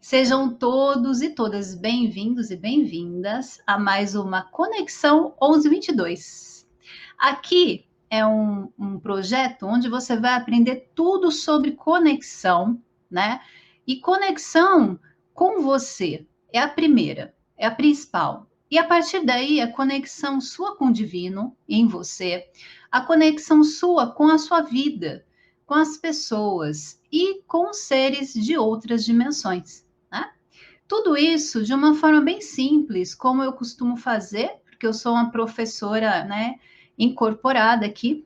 Sejam todos e todas bem-vindos e bem-vindas a mais uma Conexão 1122. Aqui é um projeto onde você vai aprender tudo sobre conexão, né? E conexão com você é a primeira, é a principal. E a partir daí, a conexão sua com o divino, em você, a conexão sua com a sua vida, com as pessoas e com os seres de outras dimensões. Né? Tudo isso de uma forma bem simples, como eu costumo fazer, porque eu sou uma professora, né, incorporada aqui,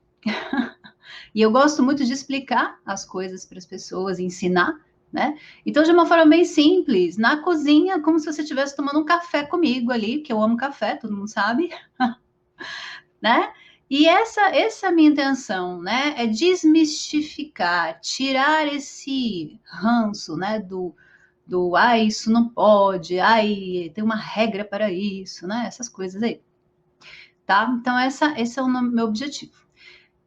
e eu gosto muito de explicar as coisas para as pessoas, ensinar, né? Então, de uma forma bem simples, na cozinha, como se você estivesse tomando um café comigo ali, que eu amo café, todo mundo sabe, né? E essa é a minha intenção, né? É desmistificar, tirar esse ranço, né, ai, isso não pode, ai, tem uma regra para isso, né? Essas coisas aí, tá? Então, esse é o meu objetivo.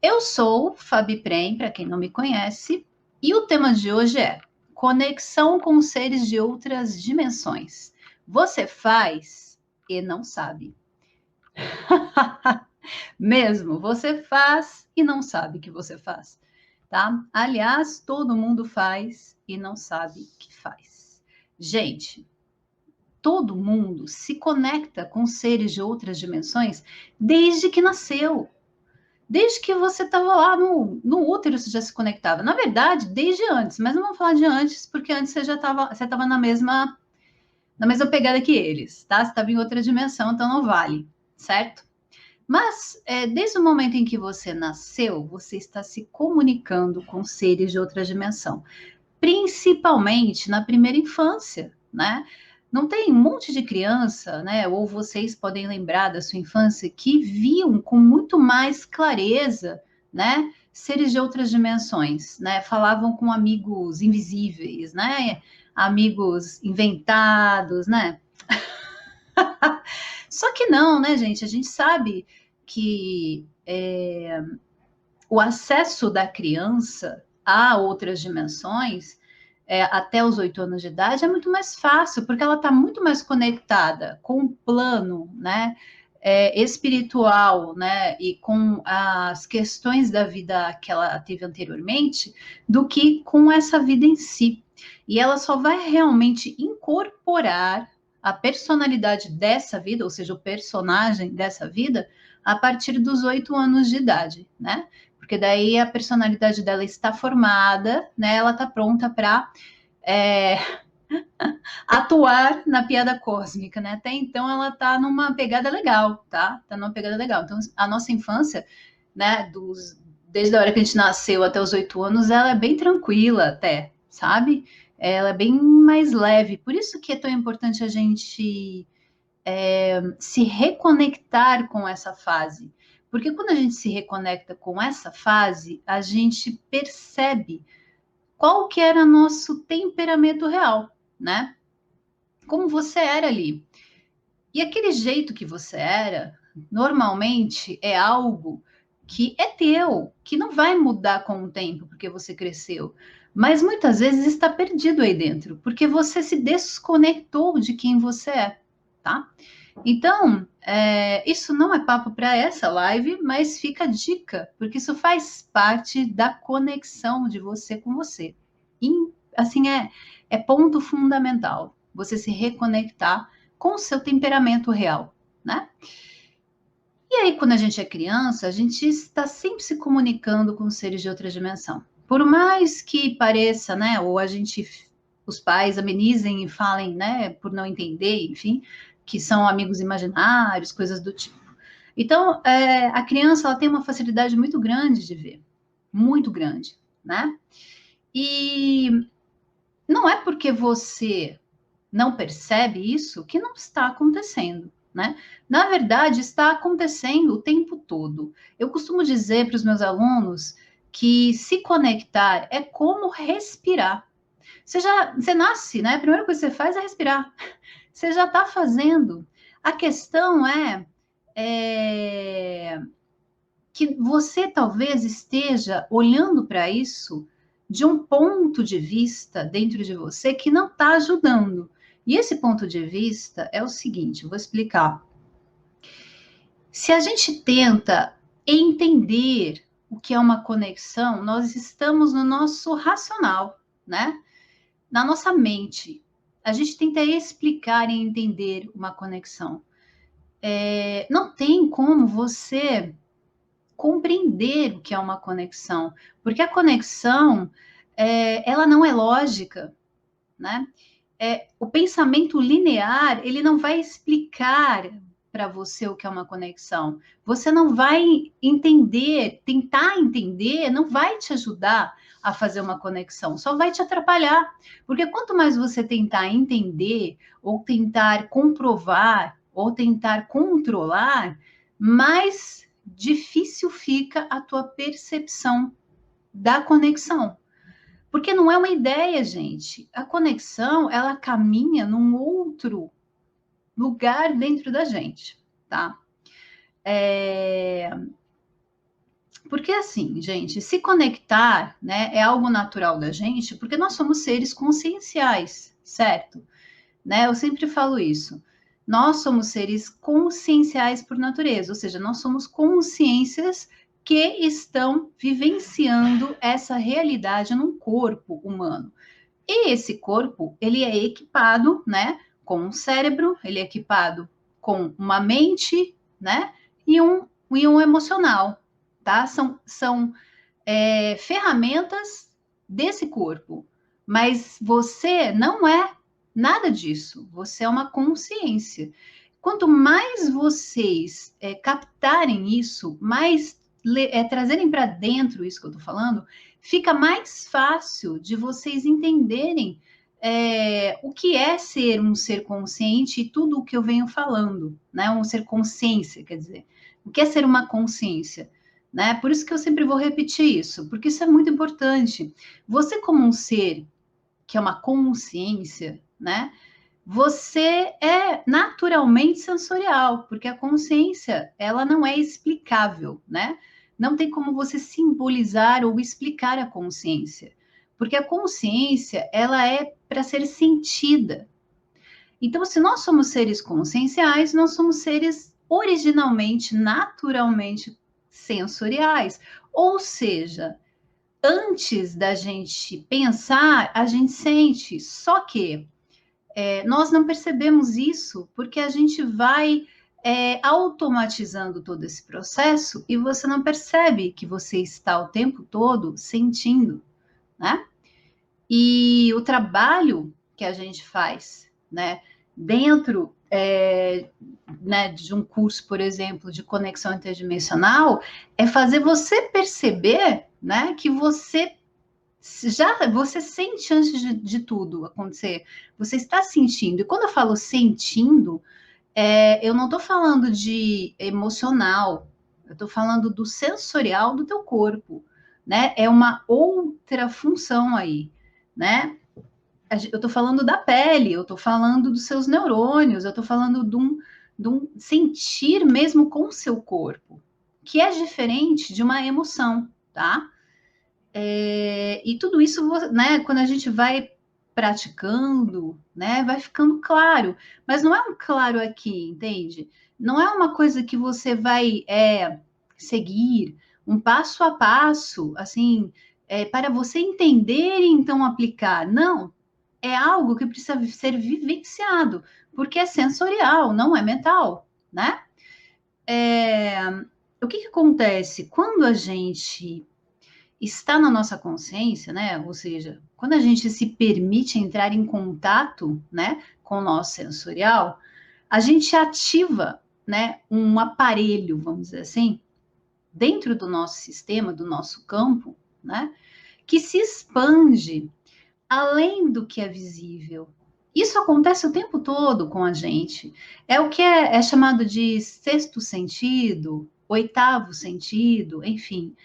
Eu sou Fabi Prem, para quem não me conhece, e o tema de hoje é conexão com seres de outras dimensões. Você faz e não sabe. Mesmo, você faz e não sabe que você faz, tá? Aliás, todo mundo faz e não sabe que faz. Gente, todo mundo se conecta com seres de outras dimensões desde que nasceu. Desde que você estava lá no útero, você já se conectava. Na verdade, desde antes, mas não vamos falar de antes, porque antes você já estava na mesma pegada que eles, tá? Você estava em outra dimensão, então não vale, certo? Mas desde o momento em que você nasceu, você está se comunicando com seres de outra dimensão, principalmente na primeira infância, né? Não tem um monte de criança, né? Ou vocês podem lembrar da sua infância que viam com muito mais clareza, né? Seres de outras dimensões, né? Falavam com amigos invisíveis, né? Amigos inventados, né? Só que não, né, gente? A gente sabe que o acesso da criança a outras dimensões até os 8 anos de idade é muito mais fácil, porque ela está muito mais conectada com o plano, né, espiritual, né, e com as questões da vida que ela teve anteriormente, do que com essa vida em si. E ela só vai realmente incorporar a personalidade dessa vida, ou seja, o personagem dessa vida, a partir dos 8 anos de idade, né? Porque daí a personalidade dela está formada, né? Ela está pronta para atuar na piada cósmica, né? Até então ela está numa pegada legal, tá? Tá numa pegada legal. Então a nossa infância, né? Desde a hora que a gente nasceu até os 8 anos, ela é bem tranquila até, sabe? Ela é bem mais leve. Por isso que é tão importante a gente se reconectar com essa fase. Porque quando a gente se reconecta com essa fase, a gente percebe qual que era nosso temperamento real, né? Como você era ali. E aquele jeito que você era, normalmente é algo que é teu, que não vai mudar com o tempo, porque você cresceu. Mas muitas vezes está perdido aí dentro, porque você se desconectou de quem você é, tá? Então, isso não é papo para essa live, mas fica a dica, porque isso faz parte da conexão de você com você. E, assim, é ponto fundamental, você se reconectar com o seu temperamento real, né? E aí, quando a gente é criança, a gente está sempre se comunicando com seres de outra dimensão. Por mais que pareça, né, ou os pais amenizem e falem, né, por não entender, enfim, que são amigos imaginários, coisas do tipo. Então, a criança ela tem uma facilidade muito grande de ver, muito grande, né? E não é porque você não percebe isso que não está acontecendo, né? Na verdade, está acontecendo o tempo todo. Eu costumo dizer para os meus alunos que se conectar é como respirar. Você nasce, né? A primeira coisa que você faz é respirar. Você já está fazendo. A questão é que você talvez esteja olhando para isso, de um ponto de vista dentro de você que não está ajudando. E esse ponto de vista é o seguinte, eu vou explicar. Se a gente tenta entender o que é uma conexão, nós estamos no nosso racional, né? Na nossa mente. A gente tenta explicar e entender uma conexão. Não tem como você compreender o que é uma conexão, porque a conexão, ela não é lógica, né? O pensamento linear, ele não vai explicar para você o que é uma conexão. Você não vai entender, tentar entender, não vai te ajudar a fazer uma conexão, só vai te atrapalhar. Porque quanto mais você tentar entender, ou tentar comprovar, ou tentar controlar, mais difícil fica a tua percepção da conexão. Porque não é uma ideia, gente. A conexão, ela caminha num outro lugar dentro da gente, tá? Porque assim, gente, se conectar, né, é algo natural da gente, porque nós somos seres conscienciais, certo? Né? Eu sempre falo isso. Nós somos seres conscienciais por natureza, ou seja, nós somos consciências que estão vivenciando essa realidade num corpo humano. E esse corpo, ele é equipado, né, com um cérebro, ele é equipado com uma mente, né, e um emocional, tá? São ferramentas desse corpo, mas você não é nada disso, você é uma consciência. Quanto mais vocês captarem isso, mais trazerem para dentro isso que eu estou falando, fica mais fácil de vocês entenderem o que é ser um ser consciente e tudo o que eu venho falando, né? Um ser consciência, quer dizer, o que é ser uma consciência? Né? Por isso que eu sempre vou repetir isso, porque isso é muito importante. Você, como um ser que é uma consciência, né? Você é naturalmente sensorial, porque a consciência, ela não é explicável, né? Não tem como você simbolizar ou explicar a consciência, porque a consciência, ela é para ser sentida. Então, se nós somos seres conscienciais, nós somos seres originalmente, naturalmente sensoriais, ou seja, antes da gente pensar, a gente sente, só que nós não percebemos isso porque a gente vai automatizando todo esse processo e você não percebe que você está o tempo todo sentindo, né? E o trabalho que a gente faz, né, dentro né, de um curso, por exemplo, de conexão interdimensional, é fazer você perceber, né, que você sente antes de tudo acontecer, você está sentindo. E quando eu falo sentindo, eu não estou falando de emocional, eu estou falando do sensorial do teu corpo, né? É uma outra função aí, né? Eu estou falando da pele, eu estou falando dos seus neurônios, eu estou falando de um sentir mesmo com o seu corpo, que é diferente de uma emoção, tá? E tudo isso, né, quando a gente vai praticando, né, vai ficando claro. Mas não é um claro aqui, entende? Não é uma coisa que você vai seguir um passo a passo, assim, para você entender e então aplicar. Não, é algo que precisa ser vivenciado, porque é sensorial, não é mental, né? O que acontece? Quando a gente está na nossa consciência, né? Ou seja, quando a gente se permite entrar em contato, né, com o nosso sensorial, a gente ativa, né, um aparelho, vamos dizer assim, dentro do nosso sistema, do nosso campo, né, que se expande além do que é visível. Isso acontece o tempo todo com a gente. É o que é chamado de sexto sentido, oitavo sentido, enfim.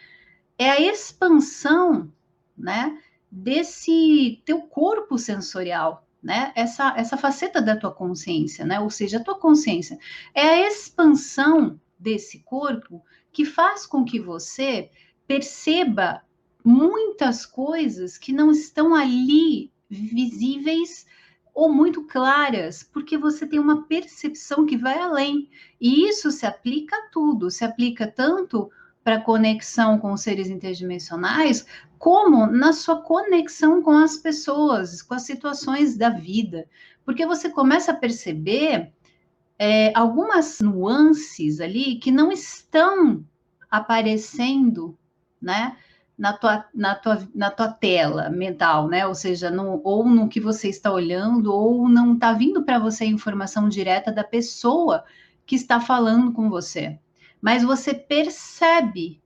É a expansão, né, desse teu corpo sensorial, né? Essa faceta da tua consciência, né? Ou seja, a tua consciência é a expansão desse corpo que faz com que você perceba muitas coisas que não estão ali visíveis ou muito claras, porque você tem uma percepção que vai além. E isso se aplica a tudo, se aplica tanto para a conexão com os seres interdimensionais, como na sua conexão com as pessoas, com as situações da vida. Porque você começa a perceber algumas nuances ali que não estão aparecendo, né? Na tua tela mental, né? Ou seja, ou no que você está olhando, ou não está vindo para você a informação direta da pessoa que está falando com você. Mas você percebe,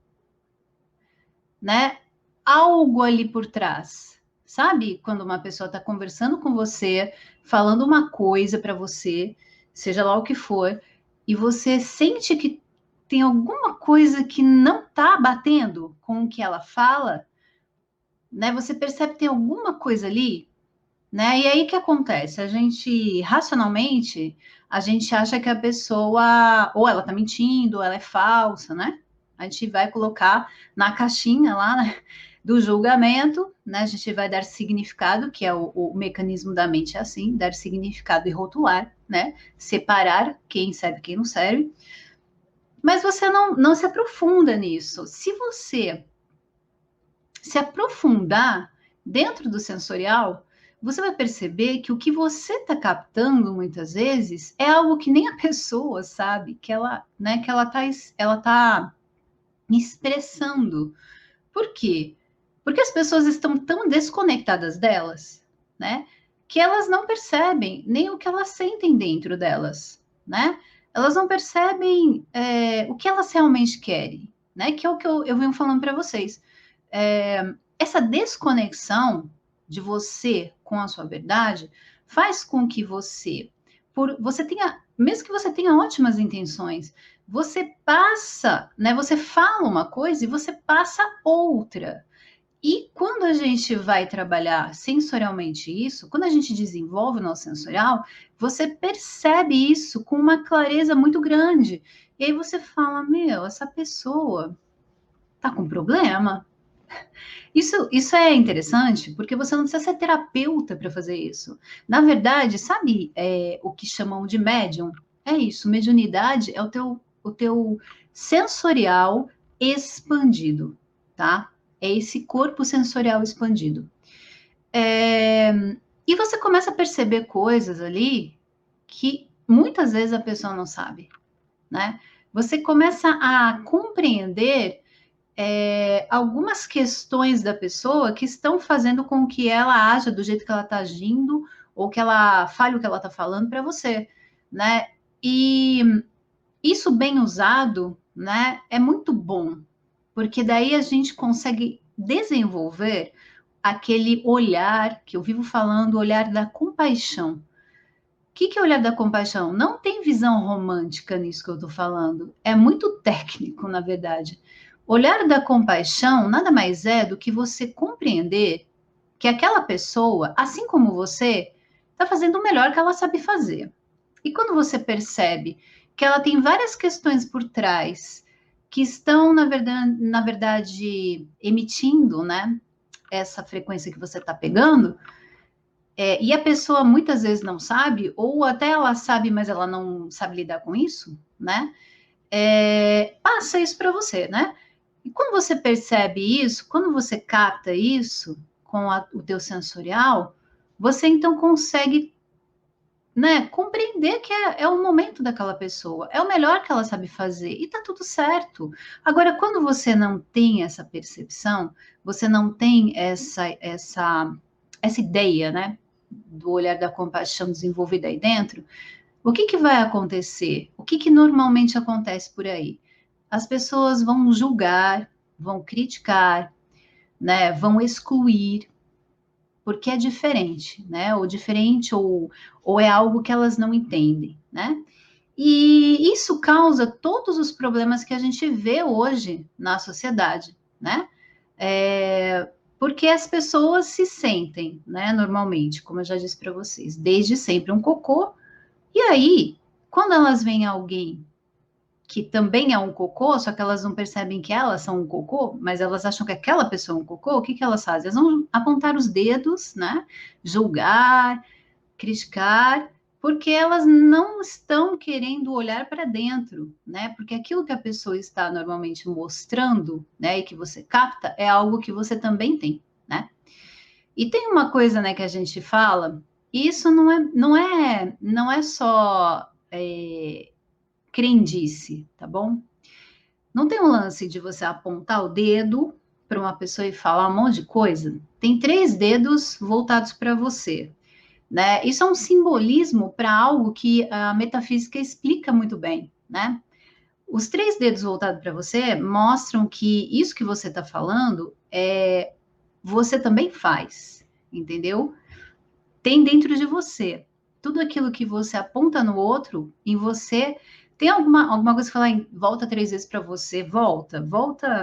né? Algo ali por trás. Sabe quando uma pessoa está conversando com você, falando uma coisa para você, seja lá o que for, e você sente que tem alguma coisa que não está batendo com o que ela fala, né? Você percebe que tem alguma coisa ali, né? E aí o que acontece? A gente, racionalmente, a gente acha que a pessoa, ou ela tá mentindo, ou ela é falsa, né? A gente vai colocar na caixinha lá, né, do julgamento, né? A gente vai dar significado, que é o mecanismo da mente é assim, dar significado e rotular, né? Separar quem serve e quem não serve. Mas você não se aprofunda nisso. Se você se aprofundar dentro do sensorial, você vai perceber que o que você está captando muitas vezes é algo que nem a pessoa sabe que ela, né, que ela tá expressando. Por quê? Porque as pessoas estão tão desconectadas delas, né, que elas não percebem nem o que elas sentem dentro delas, né? Elas não percebem o que elas realmente querem, né? Que é o que eu venho falando para vocês. Essa desconexão de você com a sua verdade faz com que você tenha, mesmo que você tenha ótimas intenções, você passa, né? Você fala uma coisa e você passa outra. E quando a gente vai trabalhar sensorialmente isso, quando a gente desenvolve o nosso sensorial, você percebe isso com uma clareza muito grande. E aí você fala: meu, essa pessoa tá com problema. Isso é interessante porque você não precisa ser terapeuta para fazer isso. Na verdade, sabe o que chamam de médium? É isso, mediunidade é o teu sensorial expandido, tá? É esse corpo sensorial expandido. E você começa a perceber coisas ali que muitas vezes a pessoa não sabe, né? Você começa a compreender algumas questões da pessoa que estão fazendo com que ela haja do jeito que ela está agindo, ou que ela fale o que ela está falando para você, né? E isso bem usado, né, é muito bom, porque daí a gente consegue desenvolver aquele olhar que eu vivo falando, o olhar da compaixão. O que é o olhar da compaixão? Não tem visão romântica nisso que eu estou falando. É muito técnico, na verdade. Olhar da compaixão nada mais é do que você compreender que aquela pessoa, assim como você, está fazendo o melhor que ela sabe fazer. E quando você percebe que ela tem várias questões por trás que estão, na verdade emitindo, né, essa frequência que você está pegando, e a pessoa muitas vezes não sabe, ou até ela sabe, mas ela não sabe lidar com isso, né? Passa isso para você, né? E quando você percebe isso, quando você capta isso com o teu sensorial, você então consegue, né, compreender que é o momento daquela pessoa, é o melhor que ela sabe fazer e tá tudo certo. Agora, quando você não tem essa percepção, você não tem essa ideia, né, do olhar da compaixão desenvolvida aí dentro, o que vai acontecer? O que normalmente acontece por aí? As pessoas vão julgar, vão criticar, né, vão excluir, porque é diferente, né? Ou diferente, ou é algo que elas não entendem, né? E isso causa todos os problemas que a gente vê hoje na sociedade, né? Porque as pessoas se sentem, né, normalmente, como eu já disse para vocês, desde sempre um cocô, e aí, quando elas veem alguém que também é um cocô, só que elas não percebem que elas são um cocô, mas elas acham que aquela pessoa é um cocô, o que que elas fazem? Elas vão apontar os dedos, né? Julgar, criticar, porque elas não estão querendo olhar para dentro, né? Porque aquilo que a pessoa está normalmente mostrando, né, e que você capta, é algo que você também tem, né? E tem uma coisa, né, que a gente fala, e isso não é só crendice, tá bom? Não tem um lance de você apontar o dedo para uma pessoa e falar um monte de coisa. Tem 3 dedos voltados para você, né? Isso é um simbolismo para algo que a metafísica explica muito bem, né? Os 3 dedos voltados para você mostram que isso que você está falando você também faz, entendeu? Tem dentro de você. Tudo aquilo que você aponta no outro, em você, tem alguma coisa que falar em volta 3 vezes para você, volta,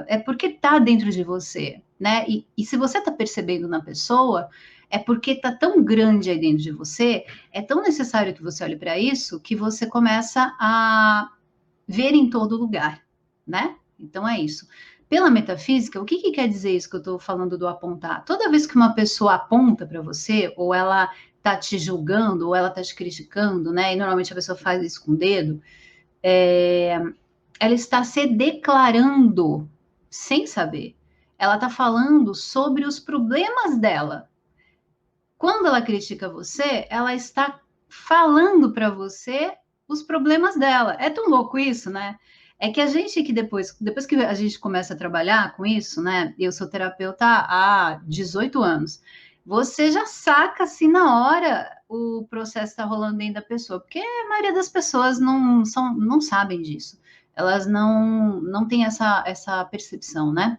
é porque tá dentro de você, né? E se você tá percebendo na pessoa, é porque tá tão grande aí dentro de você, é tão necessário que você olhe para isso, que você começa a ver em todo lugar, né? Então é isso. Pela metafísica, o que, que quer dizer isso que eu estou falando do apontar? Toda vez que uma pessoa aponta para você, ou ela está te julgando, ou ela está te criticando, né? E normalmente a pessoa faz isso com o dedo, ela está se declarando sem saber. Ela está falando sobre os problemas dela. Quando ela critica você, ela está falando para você os problemas dela. É tão louco isso, né? É que a gente que depois que a gente começa a trabalhar com isso, né? Eu sou terapeuta há 18 anos. Você já saca assim na hora o processo está rolando dentro da pessoa, porque a maioria das pessoas não sabem disso. Elas não têm essa percepção, né?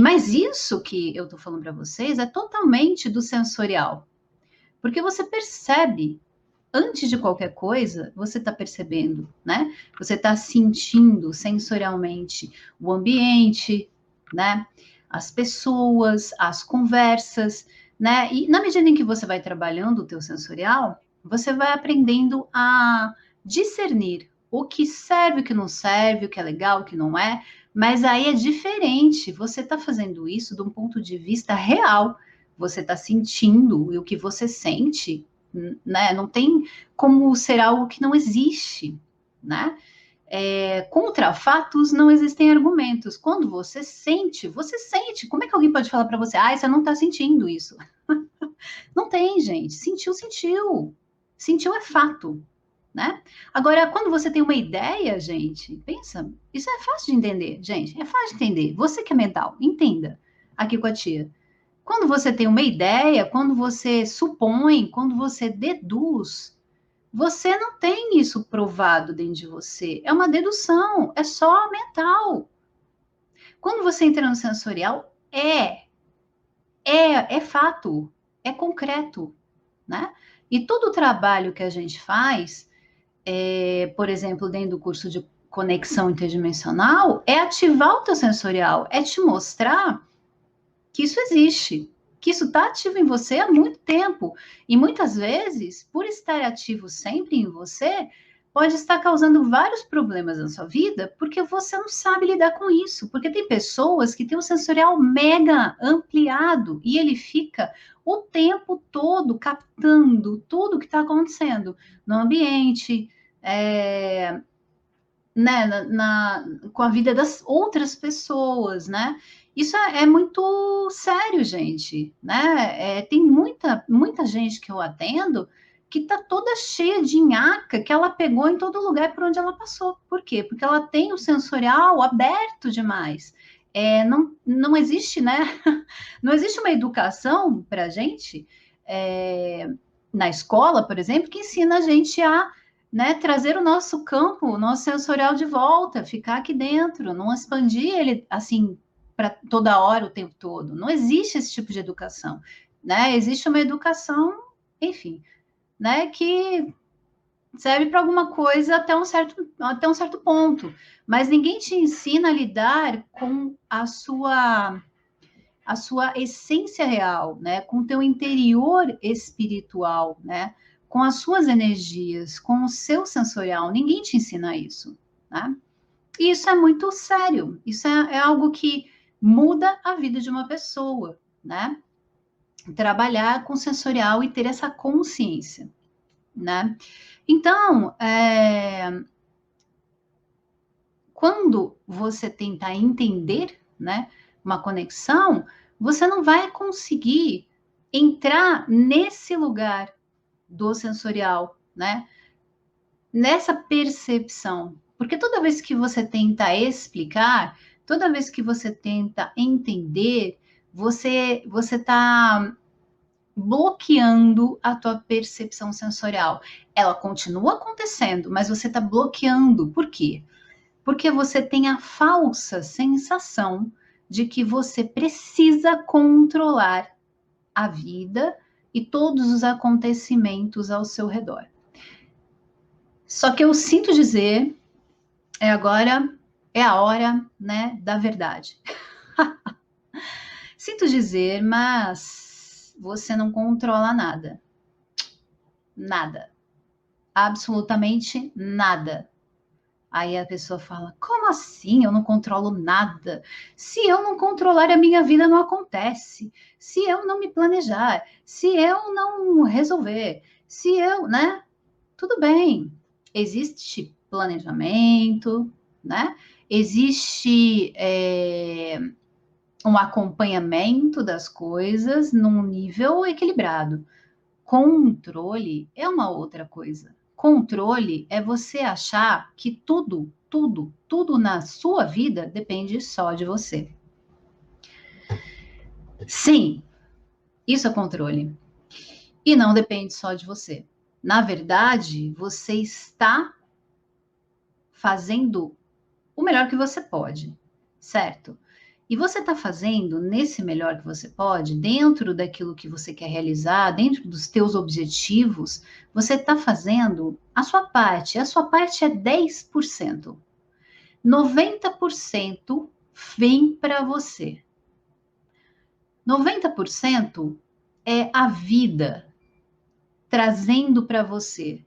Mas isso que eu estou falando para vocês é totalmente do sensorial, porque você percebe, antes de qualquer coisa, você está percebendo, né? Você está sentindo sensorialmente o ambiente, né? As pessoas, as conversas, né? E na medida em que você vai trabalhando o teu sensorial, você vai aprendendo a discernir o que serve, o que não serve, o que é legal, o que não é. Mas aí é diferente. Você está fazendo isso de um ponto de vista real. Você está sentindo e o que você sente, né? Não tem como ser algo que não existe, né? Contra fatos não existem argumentos. Quando você sente, você sente. Como é que alguém pode falar para você, você não está sentindo isso? Não tem, gente. Sentiu, sentiu. Sentiu é fato, né? Agora, quando você tem uma ideia, gente, pensa, isso é fácil de entender, gente. É fácil de entender. Você que é mental, entenda aqui com a tia. Quando você tem uma ideia, quando você supõe, quando você deduz, você não tem isso provado dentro de você. É uma dedução, é só mental. Quando você entra no sensorial, é fato, é concreto, né? E todo o trabalho que a gente faz, por exemplo, dentro do curso de conexão interdimensional, é ativar o teu sensorial, é te mostrar que isso existe, que isso está ativo em você há muito tempo. E muitas vezes, por estar ativo sempre em você, pode estar causando vários problemas na sua vida, porque você não sabe lidar com isso. Porque tem pessoas que têm o sensorial mega ampliado e ele fica o tempo todo captando tudo que está acontecendo no ambiente, né, com a vida das outras pessoas, né? Isso é muito sério, gente, né? Tem muita gente que eu atendo que tá toda cheia de nhaca que ela pegou em todo lugar por onde ela passou. Por quê? Porque ela tem o sensorial aberto demais. Não existe, né? Não existe uma educação para a gente na escola, por exemplo, que ensina a gente a, né, trazer o nosso campo, o nosso sensorial de volta, ficar aqui dentro, não expandir ele assim para toda hora, o tempo todo. Não existe esse tipo de educação, né? Existe uma educação, enfim, né, que serve para alguma coisa até um certo ponto, mas ninguém te ensina a lidar com a sua essência real, né? Com o teu interior espiritual, né? Com as suas energias, com o seu sensorial. Ninguém te ensina isso, né? E isso é muito sério, isso é algo que muda a vida de uma pessoa, né? Trabalhar com sensorial e ter essa consciência, né? Então, quando você tentar entender, né, uma conexão, você não vai conseguir entrar nesse lugar do sensorial, né? Nessa percepção. Porque toda vez que você tenta explicar, toda vez que você tenta entender, você está bloqueando a tua percepção sensorial. Ela continua acontecendo, mas você está bloqueando. Por quê? Porque você tem a falsa sensação de que você precisa controlar a vida e todos os acontecimentos ao seu redor. Só que eu sinto dizer, agora é a hora, né, da verdade. Sinto dizer, mas você não controla nada. Nada. Absolutamente nada. Aí a pessoa fala: como assim? Eu não controlo nada. Se eu não controlar, a minha vida não acontece. Se eu não me planejar, se eu não resolver, se eu, né? Tudo bem. Existe planejamento, né? Existe um acompanhamento das coisas num nível equilibrado. Controle é uma outra coisa. Controle é você achar que tudo na sua vida depende só de você. Sim, isso é controle. E não depende só de você. Na verdade, você está fazendo o melhor que você pode, certo? E você está fazendo nesse melhor que você pode, dentro daquilo que você quer realizar, dentro dos teus objetivos, você está fazendo a sua parte. A sua parte é 10%. 90% vem para você. 90% é a vida trazendo para você.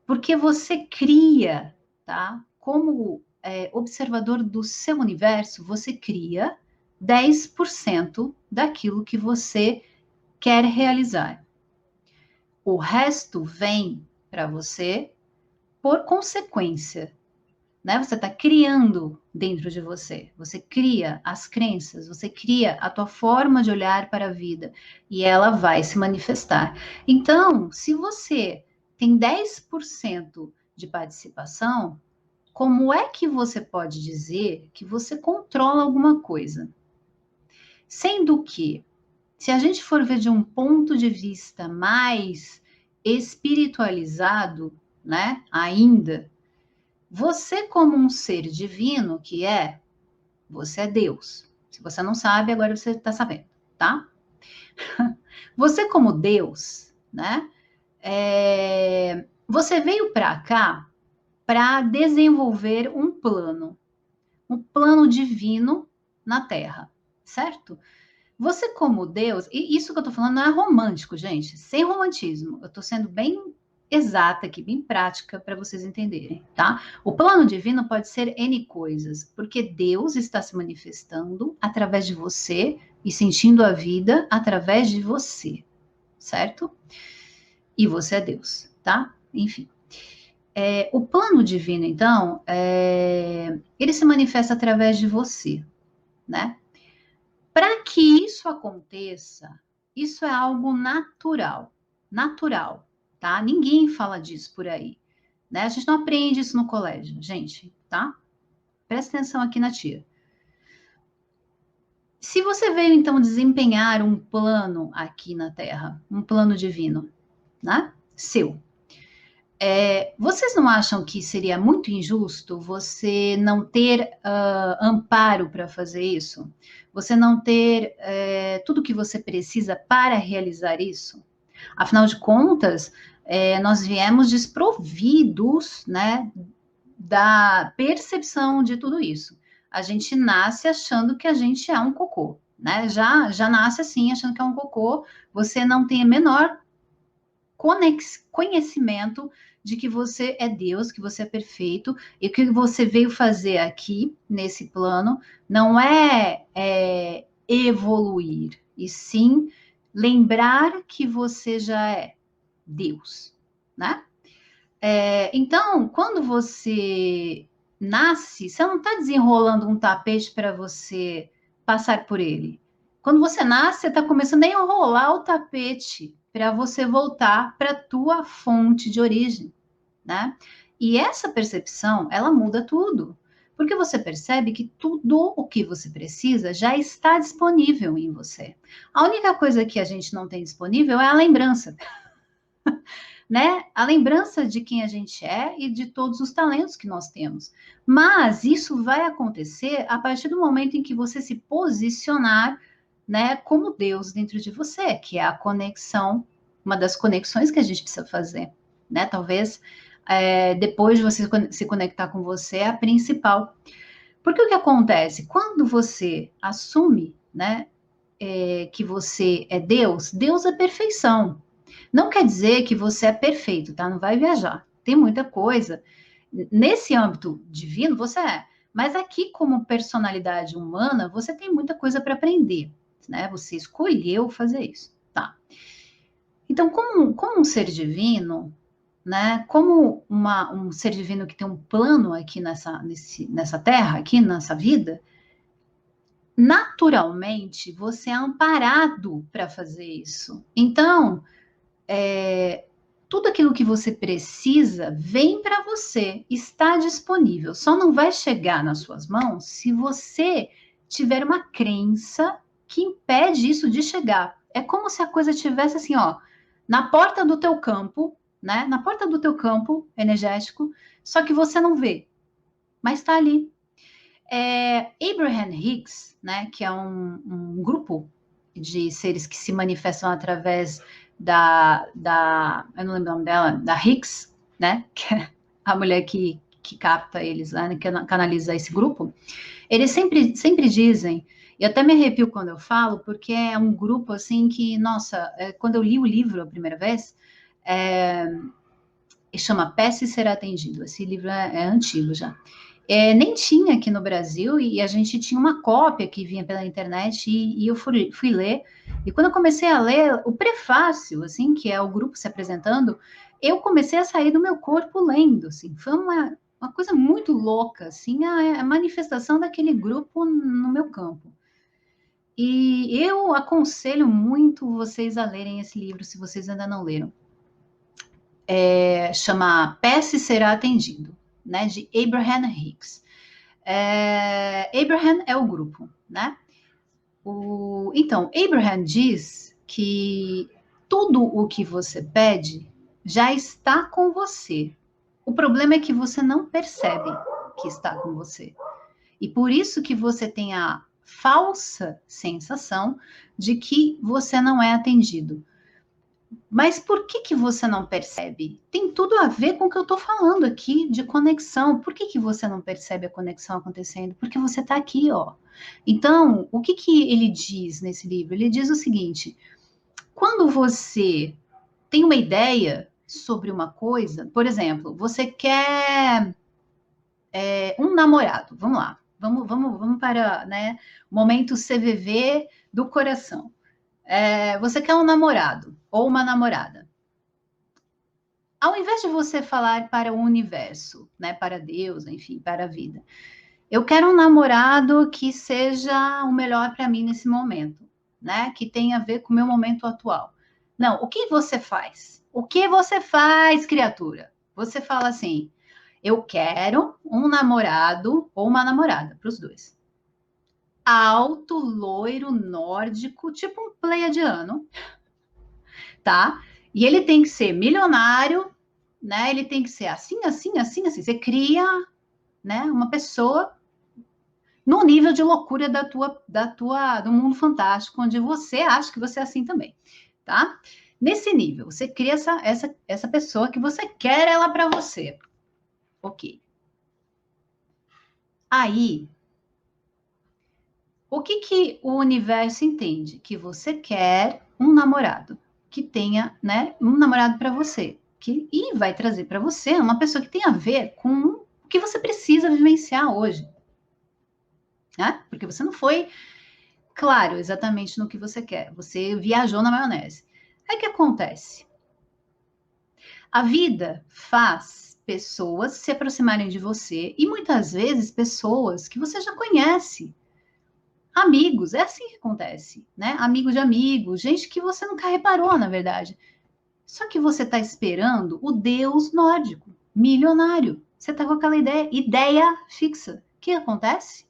Porque você cria, tá? Como observador do seu universo, você cria 10% daquilo que você quer realizar. O resto vem para você por consequência, né? Você está criando dentro de você. Você cria as crenças, você cria a tua forma de olhar para a vida e ela vai se manifestar. Então, se você tem 10% de participação, como é que você pode dizer que você controla alguma coisa? Sendo que, se a gente for ver de um ponto de vista mais espiritualizado, né, ainda, você como um ser divino que você é Deus. Se você não sabe, agora você está sabendo, tá? Você como Deus, né, você veio para cá para desenvolver um plano divino na Terra, certo? Você como Deus, e isso que eu tô falando não é romântico, gente, sem romantismo. Eu tô sendo bem exata aqui, bem prática para vocês entenderem, tá? O plano divino pode ser N coisas, porque Deus está se manifestando através de você e sentindo a vida através de você, certo? E você é Deus, tá? Enfim. O plano divino, então, ele se manifesta através de você, né? Para que isso aconteça, isso é algo natural, tá? Ninguém fala disso por aí, né? A gente não aprende isso no colégio, gente, tá? Presta atenção aqui na tia. Se você veio, então, desempenhar um plano aqui na Terra, um plano divino, né? Seu. Vocês não acham que seria muito injusto você não ter amparo para fazer isso? Você não ter tudo que você precisa para realizar isso? Afinal de contas, nós viemos desprovidos, né, da percepção de tudo isso. A gente nasce achando que a gente é um cocô, né? Já nasce assim, achando que é um cocô. Você não tem a menor conhecimento de que você é Deus, que você é perfeito, e que você veio fazer aqui, nesse plano, não é evoluir, e sim lembrar que você já é Deus, né? Então, quando você nasce, você não está desenrolando um tapete para você passar por ele. Quando você nasce, você está começando a enrolar o tapete para você voltar para a tua fonte de origem, né? E essa percepção, ela muda tudo. Porque você percebe que tudo o que você precisa já está disponível em você. A única coisa que a gente não tem disponível é a lembrança, né? A lembrança de quem a gente é e de todos os talentos que nós temos. Mas isso vai acontecer a partir do momento em que você se posicionar, né, como Deus dentro de você, que é a conexão, uma das conexões que a gente precisa fazer, né? Talvez depois de você se conectar com você, é a principal. Porque o que acontece? Quando você assume, né, que você é Deus, Deus é perfeição. Não quer dizer que você é perfeito, tá? Não vai viajar. Tem muita coisa. Nesse âmbito divino, você é. Mas aqui, como personalidade humana, você tem muita coisa para aprender, né? Você escolheu fazer isso, tá? Então, como um ser divino, né? Como um ser divino que tem um plano aqui nessa terra, aqui nessa vida, naturalmente você é amparado para fazer isso. Então, tudo aquilo que você precisa vem para você, está disponível. Só não vai chegar nas suas mãos se você tiver uma crença que impede isso de chegar. É como se a coisa tivesse assim, ó, na porta do teu campo, né? Na porta do teu campo energético, só que você não vê, mas está ali. Abraham Hicks, né? Que é um grupo de seres que se manifestam através eu não lembro o nome dela, da Hicks, né? Que é a mulher que capta eles, né, que canaliza esse grupo. Eles sempre dizem, e até me arrepio quando eu falo, porque é um grupo assim que, nossa, quando eu li o livro a primeira vez, chama Peça e Ser Atendido. Esse livro é antigo já. Nem tinha aqui no Brasil e a gente tinha uma cópia que vinha pela internet e eu fui ler. E quando eu comecei a ler o prefácio, assim, que é o grupo se apresentando, eu comecei a sair do meu corpo lendo, assim. Foi uma coisa muito louca, assim, a manifestação daquele grupo no meu campo. E eu aconselho muito vocês a lerem esse livro, se vocês ainda não leram. Chama Peça e Será Atendido, né, de Abraham Hicks. Abraham é o grupo, né? Então, Abraham diz que tudo o que você pede já está com você. O problema é que você não percebe que está com você. E por isso que você tem a falsa sensação de que você não é atendido. Mas por que você não percebe? Tem tudo a ver com o que eu estou falando aqui de conexão. Por que você não percebe a conexão acontecendo? Porque você está aqui, ó. Então, o que ele diz nesse livro? Ele diz o seguinte: quando você tem uma ideia sobre uma coisa, por exemplo, você quer um namorado. Vamos lá, vamos para, né, momento CVV do coração. Você quer um namorado ou uma namorada. Ao invés de você falar para o universo, né, para Deus, enfim, para a vida, eu quero um namorado que seja o melhor para mim nesse momento, né, que tenha a ver com o meu momento atual. Não, o que você faz? O que você faz, criatura? Você fala assim: eu quero um namorado ou uma namorada, para os dois. Alto, loiro, nórdico, tipo um pleiadiano, tá? E ele tem que ser milionário, né? Ele tem que ser assim, assim, assim, assim. Você cria, né, uma pessoa no nível de loucura do mundo fantástico, onde você acha que você é assim também, tá? Nesse nível, você cria essa pessoa que você quer ela para você. Ok. Aí, o que o universo entende? Que você quer um namorado, que tenha, né, um namorado para você, e vai trazer para você uma pessoa que tem a ver com o que você precisa vivenciar hoje, né? Porque você não foi claro exatamente no que você quer, você viajou na maionese. Aí o que acontece? A vida faz pessoas se aproximarem de você e muitas vezes pessoas que você já conhece. Amigos, é assim que acontece, né? Amigo de amigo, gente que você nunca reparou, na verdade. Só que você está esperando o Deus nórdico, milionário. Você está com aquela ideia fixa. O que acontece?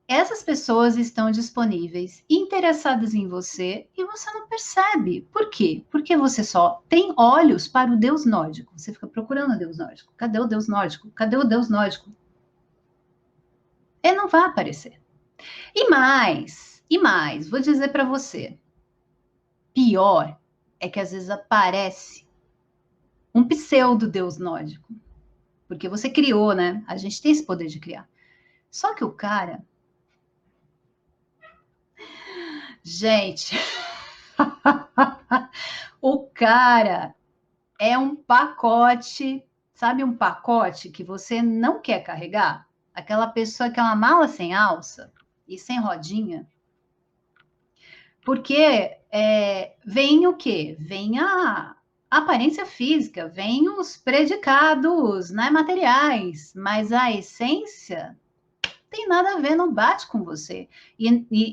Essas pessoas estão disponíveis, interessadas em você, e você não percebe. Por quê? Porque você só tem olhos para o Deus nórdico. Você fica procurando o Deus nórdico. Cadê o Deus nórdico? Cadê o Deus nórdico? Ele não vai aparecer. E mais, vou dizer para você. Pior é que às vezes aparece um pseudo Deus nórdico. Porque você criou, né? A gente tem esse poder de criar. Só que o cara. Gente. O cara é um pacote. Sabe um pacote que você não quer carregar? Aquela pessoa que é uma mala sem alça e sem rodinha. Porque vem o quê? Vem a aparência física, vem os predicados, né, materiais, mas a essência tem nada a ver, não bate com você.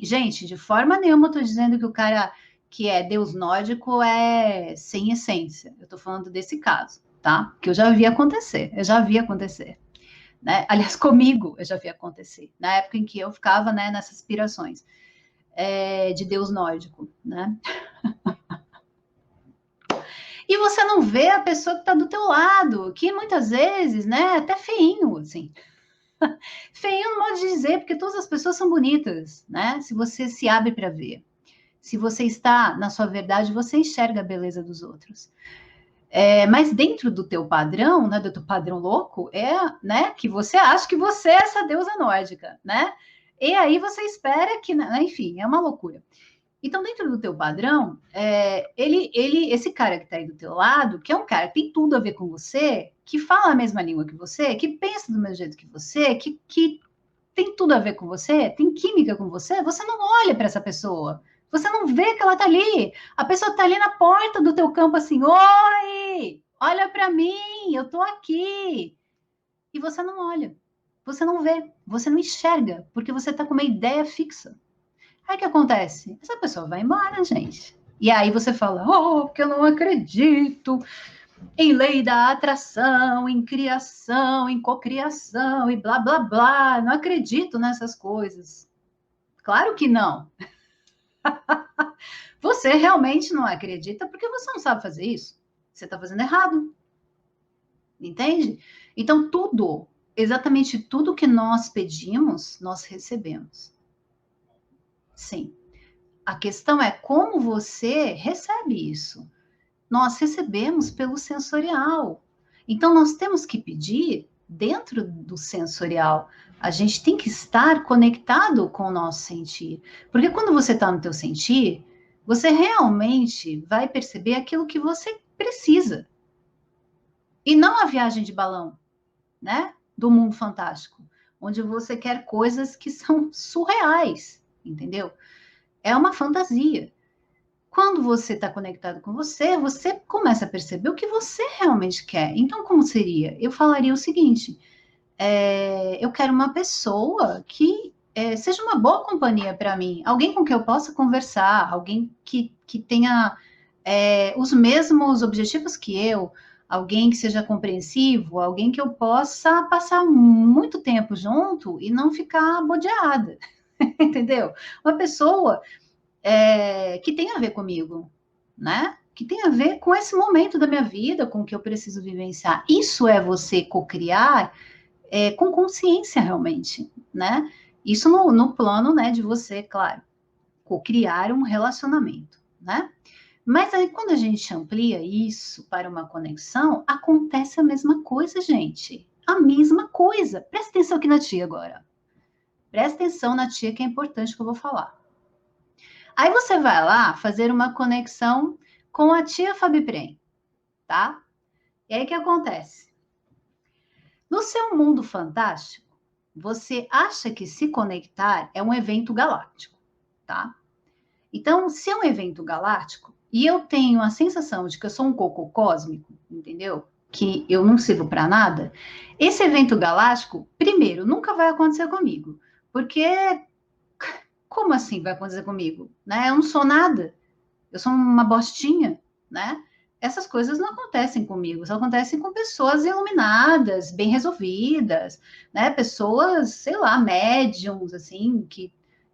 Gente, de forma nenhuma eu tô dizendo que o cara que é deus nórdico é sem essência. Eu tô falando desse caso, tá? Que eu já vi acontecer, né? Aliás, comigo eu já vi acontecer, na época em que eu ficava, né, nessas aspirações de deus nórdico, né? E você não vê a pessoa que está do teu lado, que muitas vezes, né, até feinho, assim. Feinho não pode dizer, porque todas as pessoas são bonitas, né? Se você se abre para ver. Se você está na sua verdade, você enxerga a beleza dos outros. Mas dentro do teu padrão, né, do teu padrão louco, né, que você acha que você é essa deusa nórdica, né? E aí você espera que, né, enfim, é uma loucura. Então, dentro do teu padrão, esse cara que está aí do teu lado, que é um cara que tem tudo a ver com você, que fala a mesma língua que você, que pensa do mesmo jeito que você, que tem tudo a ver com você, tem química com você, você não olha para essa pessoa. Você não vê que ela está ali. A pessoa está ali na porta do teu campo assim, oi, olha para mim, eu estou aqui. E você não olha, você não vê, você não enxerga, porque você está com uma ideia fixa. Aí o que acontece? Essa pessoa vai embora, gente. E aí você fala, porque eu não acredito em lei da atração, em criação, em cocriação e blá, blá, blá. Não acredito nessas coisas. Claro que não. Você realmente não acredita porque você não sabe fazer isso. Você está fazendo errado. Entende? Então, exatamente tudo que nós pedimos, nós recebemos. Sim. A questão é como você recebe isso. Nós recebemos pelo sensorial. Então, nós temos que pedir dentro do sensorial. A gente tem que estar conectado com o nosso sentir. Porque quando você está no teu sentir, você realmente vai perceber aquilo que você precisa. E não a viagem de balão, né? Do mundo fantástico, onde você quer coisas que são surreais, entendeu? É uma fantasia. Quando você está conectado com você, você começa a perceber o que você realmente quer. Então, como seria? Eu falaria o seguinte: eu quero uma pessoa que seja uma boa companhia para mim, alguém com quem eu possa conversar, alguém que tenha os mesmos objetivos que eu, alguém que seja compreensivo, alguém que eu possa passar muito tempo junto e não ficar bodeada, entendeu? Uma pessoa que tem a ver comigo, né? Que tem a ver com esse momento da minha vida, com o que eu preciso vivenciar. Isso é você cocriar com consciência realmente, né? Isso no plano, né, de você, claro, cocriar um relacionamento, né? Mas aí quando a gente amplia isso para uma conexão, acontece a mesma coisa, gente. A mesma coisa. Presta atenção aqui na tia agora. Presta atenção na tia que é importante que eu vou falar. Aí você vai lá fazer uma conexão com a tia Fabi Prem, tá? E aí o que acontece? No seu mundo fantástico, você acha que se conectar é um evento galáctico, tá? Então, se é um evento galáctico, e eu tenho a sensação de que eu sou um cocô cósmico, entendeu? Que eu não sirvo para nada, esse evento galáctico, primeiro, nunca vai acontecer comigo. Porque, como assim vai acontecer comigo? Né? Eu não sou nada. Eu sou uma bostinha, né? Essas coisas não acontecem comigo, só acontecem com pessoas iluminadas, bem resolvidas, né? Pessoas, sei lá, médiums, assim, que,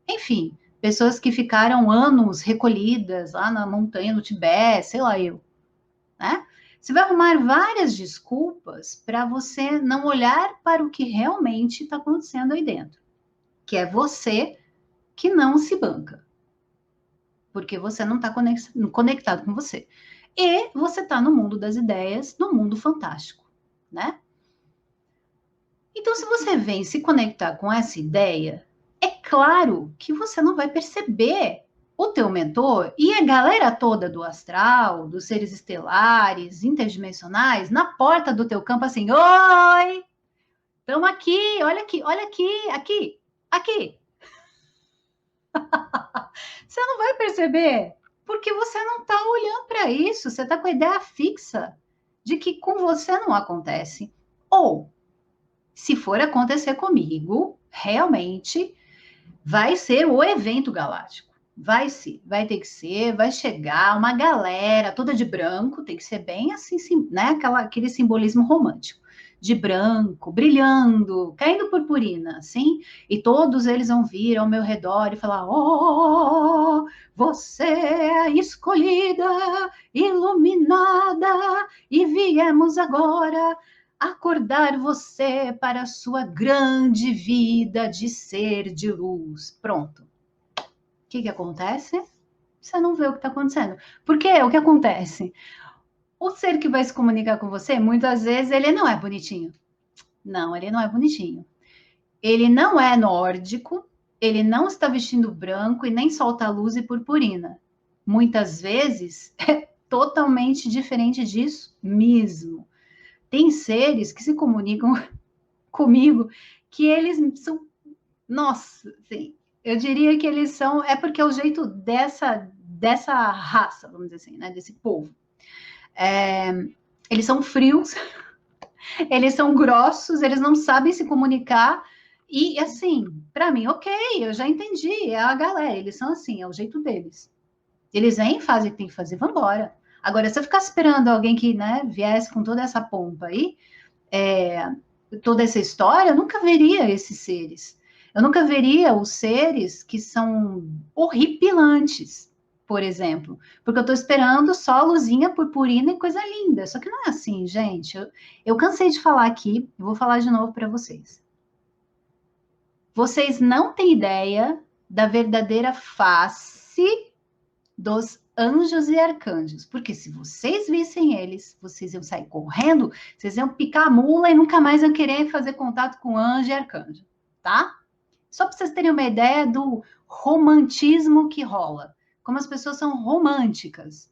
enfim, pessoas que ficaram anos recolhidas lá na montanha no Tibete, sei lá eu, né? Você vai arrumar várias desculpas para você não olhar para o que realmente está acontecendo aí dentro, que é você que não se banca, porque você não está conectado com você. E você está no mundo das ideias, no mundo fantástico, né? Então, se você vem se conectar com essa ideia, é claro que você não vai perceber o teu mentor e a galera toda do astral, dos seres estelares, interdimensionais, na porta do teu campo assim, oi, estamos aqui, olha aqui, aqui, aqui. Você não vai perceber, porque você não está olhando para isso, você está com a ideia fixa de que com você não acontece. Ou, se for acontecer comigo, realmente vai ser o evento galáctico. Vai ser, vai ter que ser, vai chegar uma galera toda de branco, tem que ser bem assim, né? Aquele simbolismo romântico. De branco, brilhando, caindo purpurina, assim, e todos eles vão vir ao meu redor e falar: Oh, você é a escolhida, iluminada, e viemos agora acordar você para a sua grande vida de ser de luz. Pronto. O que acontece? Você não vê o que está acontecendo. Porque o que acontece? O ser que vai se comunicar com você, muitas vezes, ele não é bonitinho. Não, ele não é bonitinho. Ele não é nórdico, ele não está vestindo branco e nem solta luz e purpurina. Muitas vezes é totalmente diferente disso mesmo. Tem seres que se comunicam comigo que eles são, nossa, assim, eu diria que eles são, é porque é o jeito dessa raça, vamos dizer assim, né, desse povo. Eles são frios, eles são grossos, eles não sabem se comunicar. E assim, para mim, ok, eu já entendi, é a galera, eles são assim, é o jeito deles. Eles vêm, fazem o que tem que fazer, vão embora. Agora, se eu ficar esperando alguém que, né, viesse com toda essa pompa aí, toda essa história, eu nunca veria esses seres. Eu nunca veria os seres que são horripilantes, por exemplo, porque eu estou esperando só luzinha, purpurina e coisa linda. Só que não é assim, gente. Eu cansei de falar aqui, eu vou falar de novo para vocês. Vocês não têm ideia da verdadeira face dos anjos e arcanjos, porque se vocês vissem eles, vocês iam sair correndo, vocês iam picar a mula e nunca mais iam querer fazer contato com anjo e arcanjo, tá? Só para vocês terem uma ideia do romantismo que rola, como as pessoas são românticas,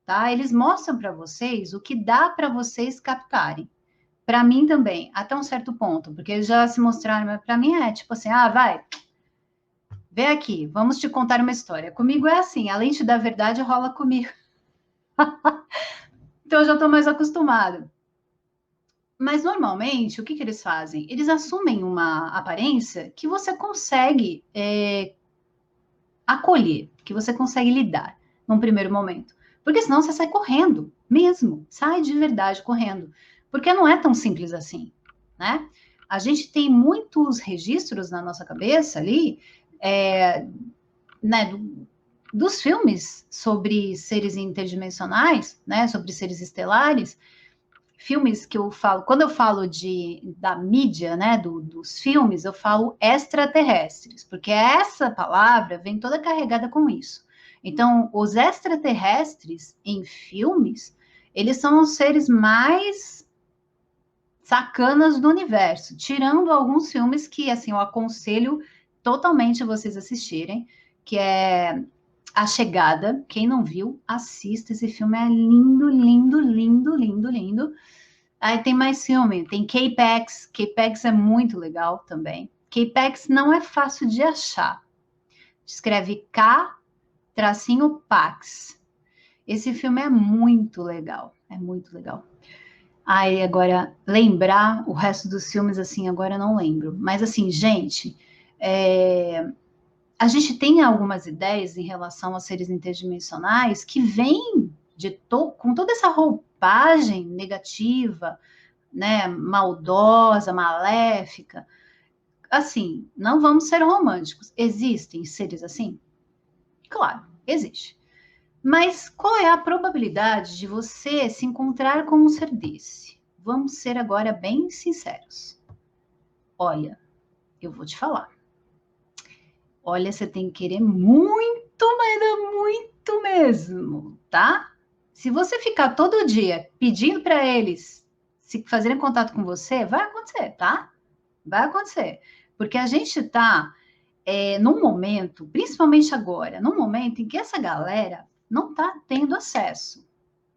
tá? Eles mostram para vocês o que dá para vocês captarem. Para mim também, até um certo ponto, porque eles já se mostraram, mas para mim é tipo assim, vai, vem aqui, vamos te contar uma história. Comigo é assim, além de dar verdade, rola comigo. Então eu já estou mais acostumada. Mas normalmente, o que eles fazem? Eles assumem uma aparência que você consegue acolher, que você consegue lidar num primeiro momento. Porque senão você sai correndo, mesmo. Sai de verdade correndo. Porque não é tão simples assim, né? A gente tem muitos registros na nossa cabeça ali, né, dos filmes sobre seres interdimensionais, né, sobre seres estelares, filmes que eu falo, quando eu falo da mídia, né, dos filmes, eu falo extraterrestres, porque essa palavra vem toda carregada com isso. Então, os extraterrestres em filmes, eles são os seres mais sacanas do universo, tirando alguns filmes que, assim, eu aconselho totalmente vocês assistirem, que é A Chegada, quem não viu, assista, esse filme é lindo, lindo, lindo, lindo, lindo. Aí tem mais filme, tem K-Pax, K-Pax é muito legal também. K-Pax não é fácil de achar. Escreve K-Pax. Esse filme é muito legal, é muito legal. Aí agora, lembrar o resto dos filmes, assim, agora eu não lembro. Mas assim, gente, a gente tem algumas ideias em relação a seres interdimensionais que vêm com toda essa roupagem negativa, né, maldosa, maléfica. Assim, não vamos ser românticos. Existem seres assim? Claro, existe. Mas qual é a probabilidade de você se encontrar com um ser desse? Vamos ser agora bem sinceros. Olha, eu vou te falar. Olha, você tem que querer muito, mas é muito mesmo, tá? Se você ficar todo dia pedindo para eles se fazerem contato com você, vai acontecer, tá? Vai acontecer. Porque a gente está num momento, principalmente agora, num momento em que essa galera não está tendo acesso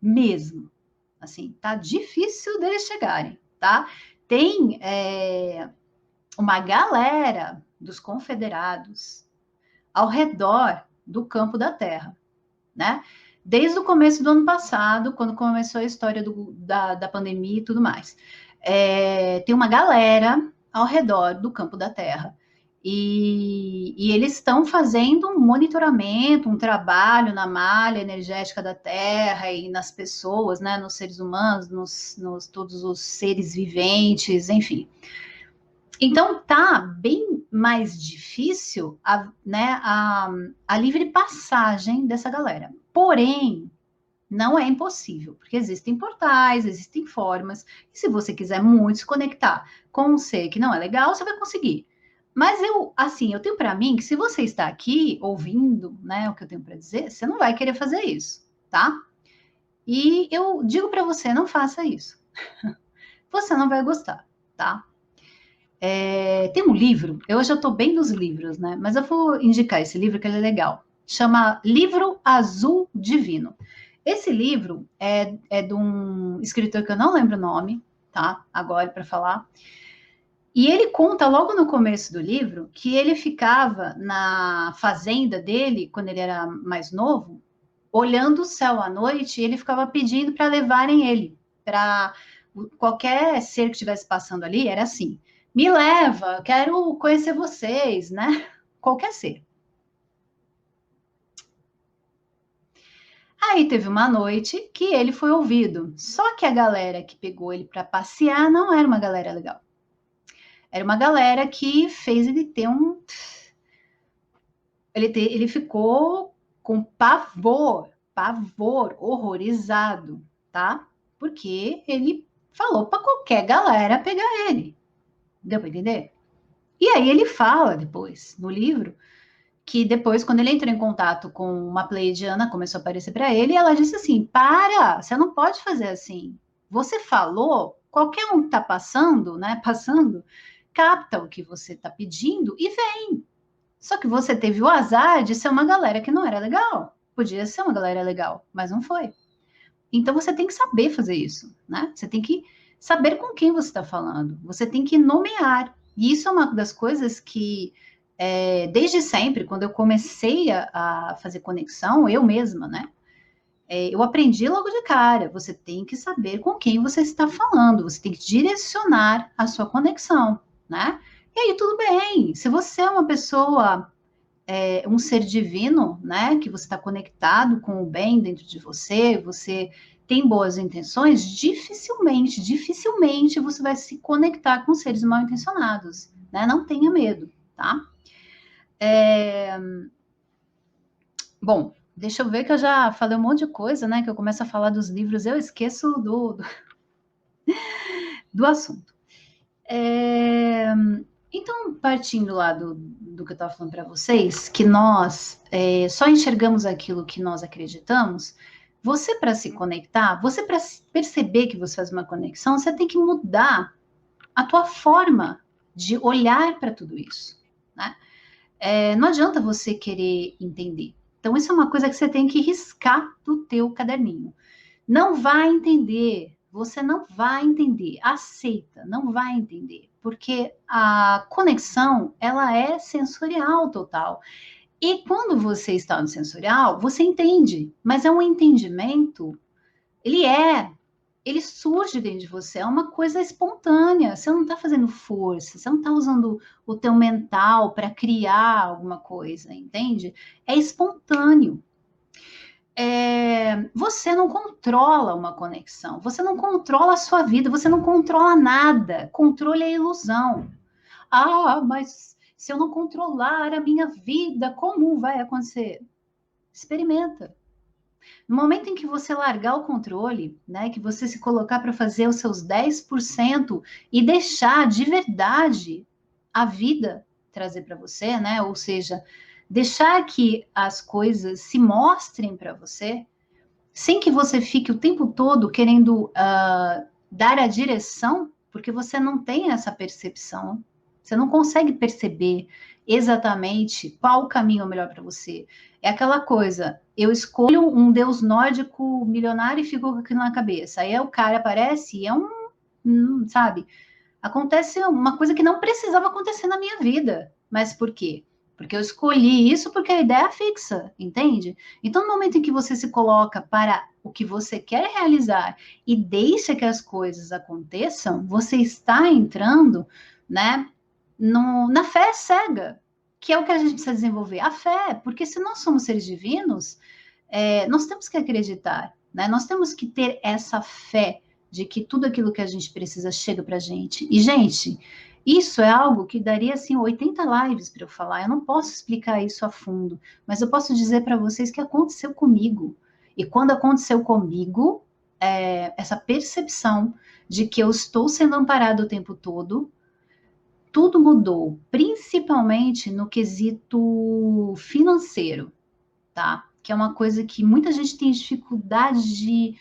mesmo. Assim, tá difícil deles chegarem, tá? Tem uma galera dos confederados ao redor do campo da Terra, né? Desde o começo do ano passado, quando começou a história da pandemia e tudo mais. Tem uma galera ao redor do campo da Terra. E eles estão fazendo um monitoramento, um trabalho na malha energética da Terra e nas pessoas, né, nos seres humanos, nos todos os seres viventes, enfim. Então tá bem mais difícil a livre passagem dessa galera. Porém, não é impossível, porque existem portais, existem formas, e se você quiser muito se conectar com um ser que não é legal, você vai conseguir. Mas eu tenho para mim que se você está aqui ouvindo, né, o que eu tenho para dizer, você não vai querer fazer isso, tá? E eu digo para você, não faça isso. Você não vai gostar, tá? Tem um livro, eu hoje eu estou bem nos livros, né? Mas eu vou indicar esse livro que ele é legal. Chama Livro Azul Divino. Esse livro é de um escritor que eu não lembro o nome, tá? Agora para falar. E ele conta logo no começo do livro que ele ficava na fazenda dele, quando ele era mais novo, olhando o céu à noite, e ele ficava pedindo para levarem ele. Para qualquer ser que estivesse passando ali, era assim: me leva, quero conhecer vocês, né? Qualquer ser. Aí teve uma noite que ele foi ouvido. Só que a galera que pegou ele para passear não era uma galera legal. Era uma galera que fez ele ter um. Ele ficou com pavor, horrorizado, tá? Porque ele falou para qualquer galera pegar ele. Deu para entender? E aí ele fala depois, no livro, que depois, quando ele entrou em contato com uma pleiadiana, começou a aparecer para ele, e ela disse assim: para, você não pode fazer assim. Você falou, qualquer um que está passando, né? Passando, capta o que você está pedindo e vem. Só que você teve o azar de ser uma galera que não era legal. Podia ser uma galera legal, mas não foi. Então você tem que saber fazer isso, né? Você tem que saber com quem você está falando. Você tem que nomear. E isso é uma das coisas que, desde sempre, quando eu comecei a fazer conexão, eu mesma, né? Eu aprendi logo de cara. Você tem que saber com quem você está falando. Você tem que direcionar a sua conexão, né? E aí tudo bem. Se você é uma pessoa um ser divino, né? Que você está conectado com o bem dentro de você, você tem boas intenções, dificilmente você vai se conectar com seres mal intencionados, né? Não tenha medo, tá? Bom, deixa eu ver que eu já falei um monte de coisa, né? Que eu começo a falar dos livros, eu esqueço do assunto. Então, partindo lá do que eu estava falando para vocês, que nós só enxergamos aquilo que nós acreditamos, você para se conectar, você para perceber que você faz uma conexão, você tem que mudar a tua forma de olhar para tudo isso, né? Não adianta você querer entender. Então, isso é uma coisa que você tem que riscar do teu caderninho. Não vai entender, você não vai entender, aceita, não vai entender, porque a conexão, ela é sensorial total. E quando você está no sensorial, você entende, mas é um entendimento, ele ele surge dentro de você, é uma coisa espontânea, você não está fazendo força, você não está usando o teu mental para criar alguma coisa, entende? É espontâneo. Você não controla uma conexão, você não controla a sua vida, você não controla nada. Controle é ilusão. Ah, mas se eu não controlar a minha vida, como vai acontecer? Experimenta. No momento em que você largar o controle, né, que você se colocar para fazer os seus 10% e deixar de verdade a vida trazer para você, né? Ou seja, deixar que as coisas se mostrem para você, sem que você fique o tempo todo querendo dar a direção, porque você não tem essa percepção, você não consegue perceber exatamente qual o caminho melhor para você. É aquela coisa, eu escolho um deus nórdico milionário e fico com aquilo na cabeça. Aí o cara aparece e é sabe? Acontece uma coisa que não precisava acontecer na minha vida. Mas por quê? Porque eu escolhi isso porque a ideia é fixa, entende? Então, no momento em que você se coloca para o que você quer realizar e deixa que as coisas aconteçam, você está entrando, né, na fé cega, que é o que a gente precisa desenvolver. A fé, porque se nós somos seres divinos, nós temos que acreditar, né? Nós temos que ter essa fé de que tudo aquilo que a gente precisa chega para a gente. E, gente, isso é algo que daria, assim, 80 lives para eu falar. Eu não posso explicar isso a fundo, mas eu posso dizer para vocês que aconteceu comigo. E quando aconteceu comigo, essa percepção de que eu estou sendo amparado o tempo todo, tudo mudou, principalmente no quesito financeiro, tá? Que é uma coisa que muita gente tem dificuldade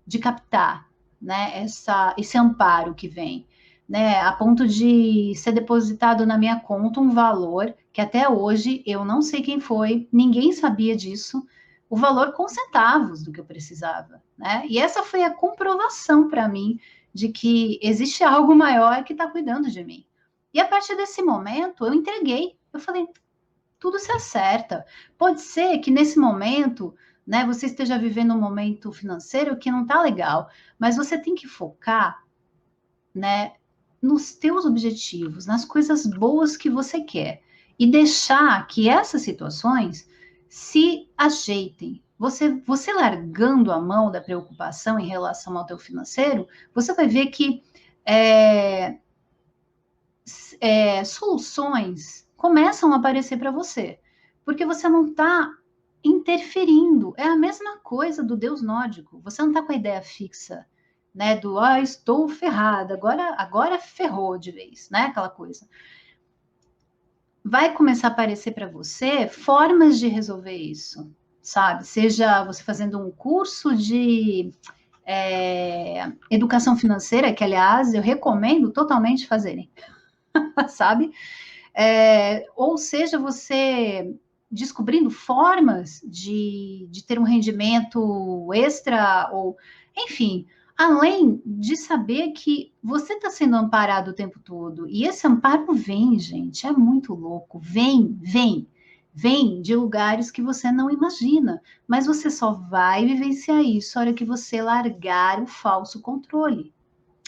de captar, né? Esse amparo que vem, né? A ponto de ser depositado na minha conta um valor que até hoje eu não sei quem foi, ninguém sabia disso, o valor com centavos do que eu precisava, né? E essa foi a comprovação para mim de que existe algo maior que está cuidando de mim. E a partir desse momento eu entreguei, eu falei, tudo se acerta. Pode ser que nesse momento, né, você esteja vivendo um momento financeiro que não está legal, mas você tem que focar, né, nos teus objetivos, nas coisas boas que você quer e deixar que essas situações se ajeitem. Você largando a mão da preocupação em relação ao teu financeiro, você vai ver que soluções começam a aparecer para você, porque você não está interferindo. É a mesma coisa do Deus nórdico. Você não está com a ideia fixa, né? Do estou ferrada, agora ferrou de vez, né? Aquela coisa. Vai começar a aparecer para você formas de resolver isso, sabe? Seja você fazendo um curso de educação financeira, que aliás eu recomendo totalmente fazerem. Sabe? Ou seja, você descobrindo formas de ter um rendimento extra, ou, enfim, além de saber que você está sendo amparado o tempo todo. E esse amparo vem, gente, é muito louco. Vem de lugares que você não imagina. Mas você só vai vivenciar isso na hora que você largar o falso controle.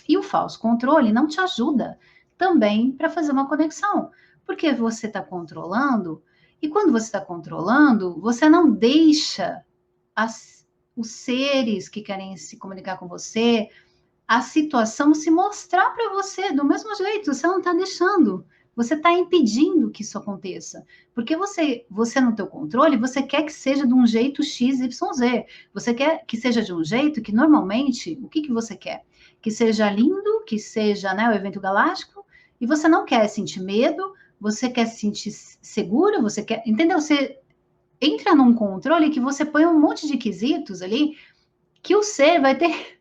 E o falso controle não te ajuda também para fazer uma conexão, porque você está controlando, e quando você está controlando, você não deixa os seres que querem se comunicar com você, a situação se mostrar para você do mesmo jeito, você não está deixando. Você está impedindo que isso aconteça. Porque você no teu controle, você quer que seja de um jeito X, Y, Z. Você quer que seja de um jeito que, normalmente, o que você quer? Que seja lindo, que seja, né, o evento galáctico, e você não quer sentir medo, você quer se sentir seguro, você quer... Entendeu? Você entra num controle que você põe um monte de quesitos ali, que o ser vai ter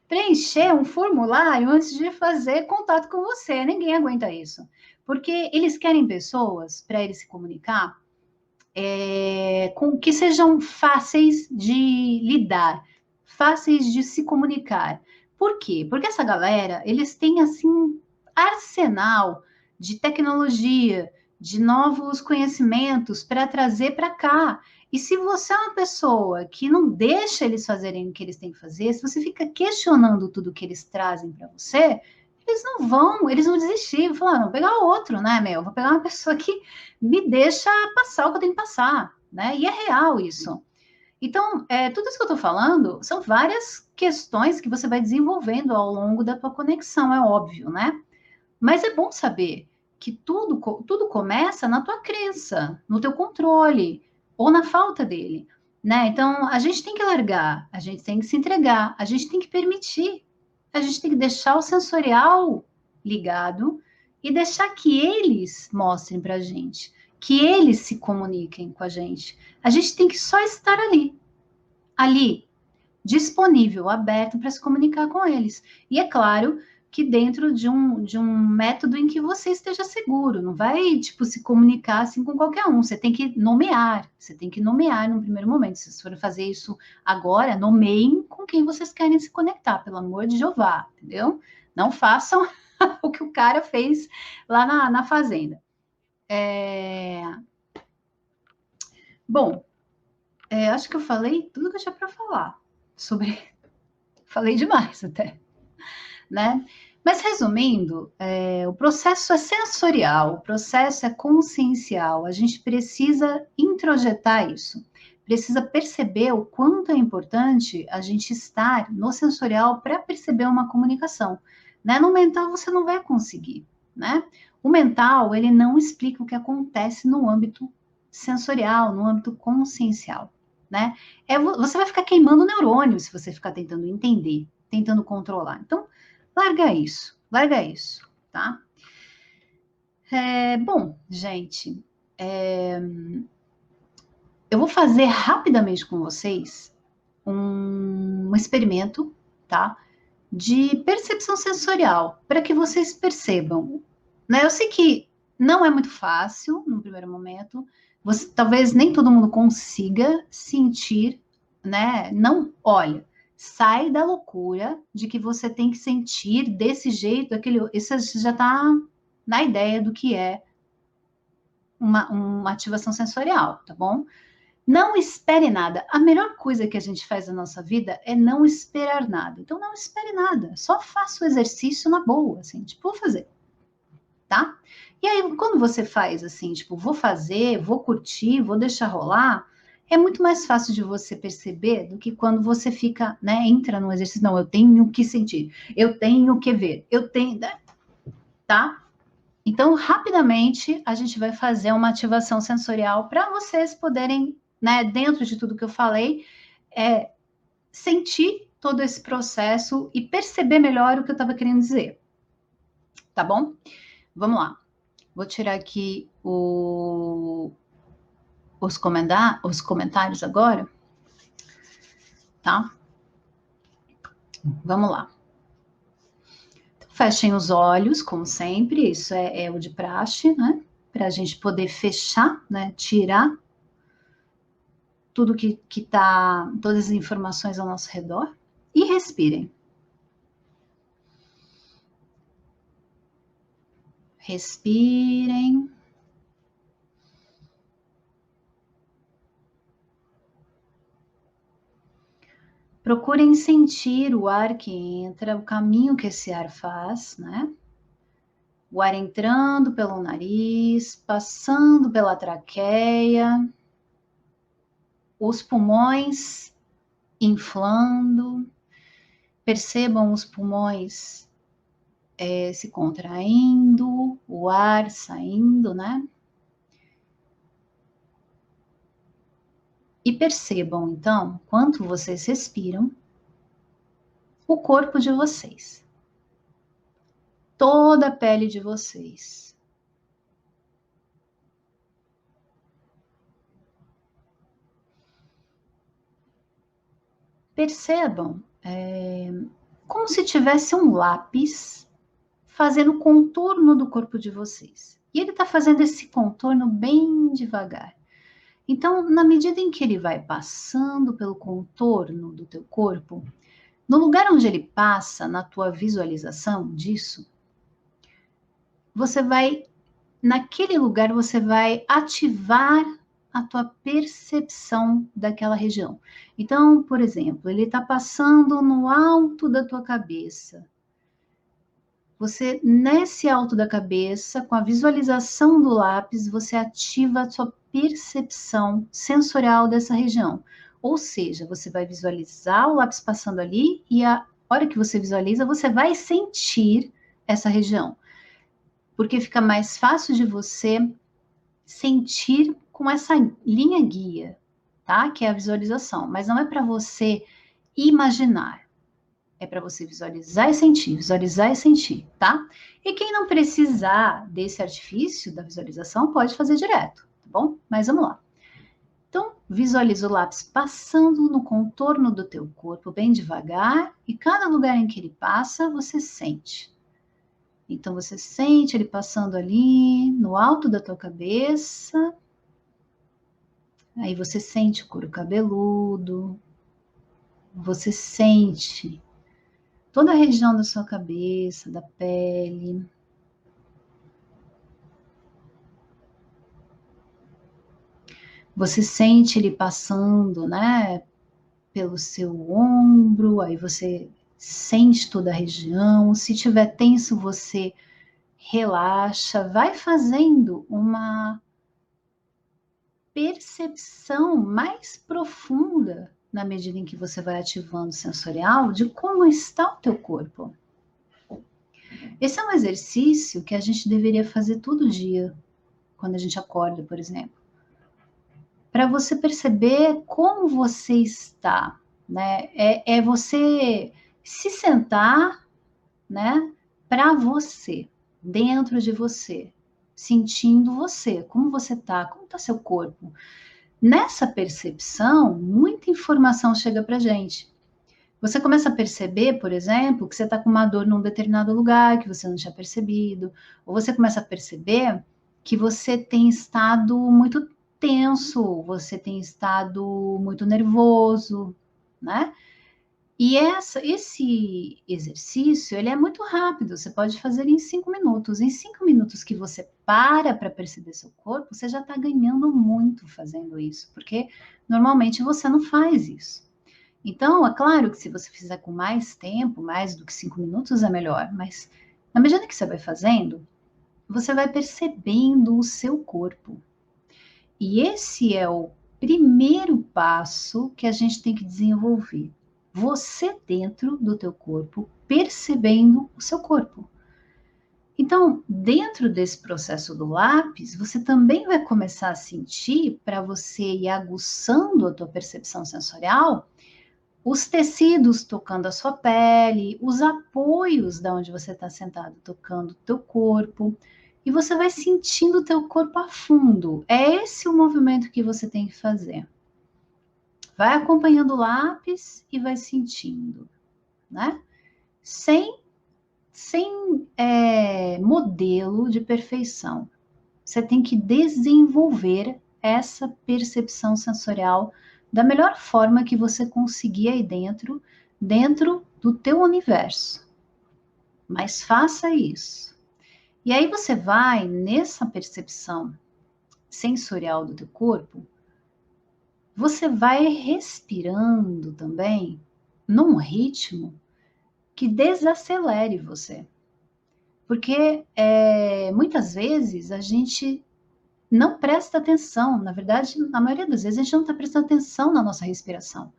preencher um formulário antes de fazer contato com você. Ninguém aguenta isso. Porque eles querem pessoas para eles se comunicar com que sejam fáceis de lidar, fáceis de se comunicar. Por quê? Porque essa galera, eles têm, assim, arsenal de tecnologia, de novos conhecimentos para trazer para cá. E se você é uma pessoa que não deixa eles fazerem o que eles têm que fazer, se você fica questionando tudo que eles trazem para você, eles não desistir, vão falar, não, vou pegar outro, né, meu? Vou pegar uma pessoa que me deixa passar o que eu tenho que passar, né? E é real isso. Então, tudo isso que eu estou falando são várias questões que você vai desenvolvendo ao longo da tua conexão, é óbvio, né? Mas é bom saber que tudo começa na tua crença, no teu controle, ou na falta dele, né? Então, a gente tem que largar, a gente tem que se entregar, a gente tem que permitir, a gente tem que deixar o sensorial ligado e deixar que eles mostrem para a gente, que eles se comuniquem com a gente. A gente tem que só estar ali, disponível, aberto para se comunicar com eles. E é claro que dentro de um método em que você esteja seguro, não vai, tipo, se comunicar assim com qualquer um, você tem que nomear no primeiro momento, se vocês forem fazer isso agora, nomeiem com quem vocês querem se conectar, pelo amor de Jeová, entendeu? Não façam o que o cara fez lá na fazenda. Bom, acho que eu falei tudo que eu tinha para falar sobre... Falei demais até, né? Mas resumindo, o processo é sensorial, o processo é consciencial, a gente precisa introjetar isso, precisa perceber o quanto é importante a gente estar no sensorial para perceber uma comunicação, né? No mental você não vai conseguir, né? O mental, ele não explica o que acontece no âmbito sensorial, no âmbito consciencial, né? Você vai ficar queimando neurônio se você ficar tentando entender, tentando controlar. Então, larga isso, tá? Bom, gente, eu vou fazer rapidamente com vocês um experimento, tá? De percepção sensorial, para que vocês percebam, né? Eu sei que não é muito fácil no primeiro momento, talvez nem todo mundo consiga sentir, né? Não, olha, sai da loucura de que você tem que sentir desse jeito, isso já está na ideia do que é uma ativação sensorial, tá bom? Não espere nada. A melhor coisa que a gente faz na nossa vida é não esperar nada. Então, não espere nada. Só faça o exercício na boa, assim, tipo, vou fazer, tá? E aí, quando você faz assim, tipo, vou fazer, vou curtir, vou deixar rolar, é muito mais fácil de você perceber do que quando você fica, né, entra no exercício, não, eu tenho que sentir, eu tenho que ver, eu tenho, tá? Então, rapidamente, a gente vai fazer uma ativação sensorial para vocês poderem, né, dentro de tudo que eu falei, sentir todo esse processo e perceber melhor o que eu estava querendo dizer. Tá bom? Vamos lá. Vou tirar aqui os comentários agora, tá? Vamos lá. Fechem os olhos, como sempre, isso é o de praxe, né? Para a gente poder fechar, né? Tirar tudo que tá, todas as informações ao nosso redor. E respirem. Respirem. Procurem sentir o ar que entra, o caminho que esse ar faz, né? O ar entrando pelo nariz, passando pela traqueia, os pulmões inflando, percebam os pulmões se contraindo, o ar saindo, né? E percebam, então, quanto vocês respiram, o corpo de vocês, toda a pele de vocês. Percebam como se tivesse um lápis fazendo o contorno do corpo de vocês. E ele está fazendo esse contorno bem devagar. Então, na medida em que ele vai passando pelo contorno do teu corpo, no lugar onde ele passa, na tua visualização disso, naquele lugar você vai ativar a tua percepção daquela região. Então, por exemplo, ele está passando no alto da tua cabeça. Você, nesse alto da cabeça, com a visualização do lápis, você ativa a sua percepção sensorial dessa região. Ou seja, você vai visualizar o lápis passando ali e a hora que você visualiza, você vai sentir essa região. Porque fica mais fácil de você sentir com essa linha guia, tá? Que é a visualização. Mas não é para você imaginar. É para você visualizar e sentir, tá? E quem não precisar desse artifício da visualização pode fazer direto, tá bom? Mas vamos lá. Então, visualiza o lápis passando no contorno do teu corpo bem devagar e cada lugar em que ele passa, você sente. Então, você sente ele passando ali no alto da tua cabeça. Aí você sente o couro cabeludo. Você sente toda a região da sua cabeça, da pele. Você sente ele passando, né, pelo seu ombro, aí você sente toda a região. Se tiver tenso, você relaxa, vai fazendo uma percepção mais profunda na medida em que você vai ativando o sensorial de como está o teu corpo. Esse é um exercício que a gente deveria fazer todo dia, quando a gente acorda, por exemplo, para você perceber como você está, né? É você se sentar, né, para você, dentro de você, sentindo você, como você está, como está seu corpo. Nessa percepção, muita informação chega para a gente. Você começa a perceber, por exemplo, que você está com uma dor num determinado lugar que você não tinha percebido, ou você começa a perceber que você tem estado muito tenso, você tem estado muito nervoso, né? E esse exercício, ele é muito rápido, você pode fazer em 5 minutos. Em 5 minutos que você para perceber seu corpo, você já está ganhando muito fazendo isso, porque normalmente você não faz isso. Então, é claro que se você fizer com mais tempo, mais do que 5 minutos é melhor, mas na medida que você vai fazendo, você vai percebendo o seu corpo. E esse é o primeiro passo que a gente tem que desenvolver. Você dentro do teu corpo, percebendo o seu corpo. Então, dentro desse processo do lápis, você também vai começar a sentir, para você ir aguçando a tua percepção sensorial, os tecidos tocando a sua pele, os apoios da onde você está sentado tocando o teu corpo, e você vai sentindo o teu corpo a fundo. É esse o movimento que você tem que fazer. Vai acompanhando o lápis e vai sentindo, né? Sem modelo de perfeição. Você tem que desenvolver essa percepção sensorial da melhor forma que você conseguir aí dentro do teu universo. Mas faça isso. E aí você vai nessa percepção sensorial do teu corpo, você vai respirando também num ritmo que desacelere você. Porque muitas vezes a gente não presta atenção, na verdade, na maioria das vezes a gente não está prestando atenção na nossa respiração.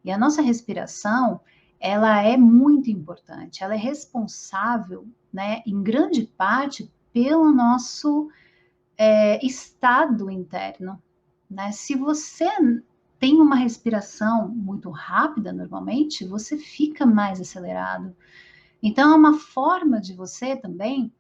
E a nossa respiração, ela é muito importante, ela é responsável, né, em grande parte, pelo nosso estado interno, né? Se você tem uma respiração muito rápida, normalmente, você fica mais acelerado. Então, é uma forma de você também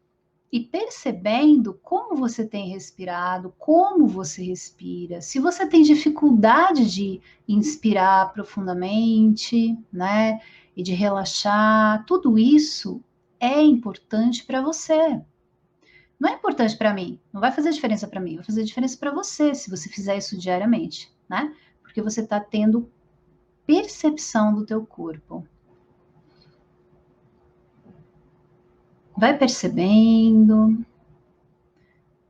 ir percebendo como você tem respirado, como você respira. Se você tem dificuldade de inspirar profundamente, né, e de relaxar, tudo isso é importante para você. Não é importante para mim, não vai fazer diferença para mim, vai fazer diferença para você se você fizer isso diariamente, né? Porque você está tendo percepção do teu corpo. Vai percebendo.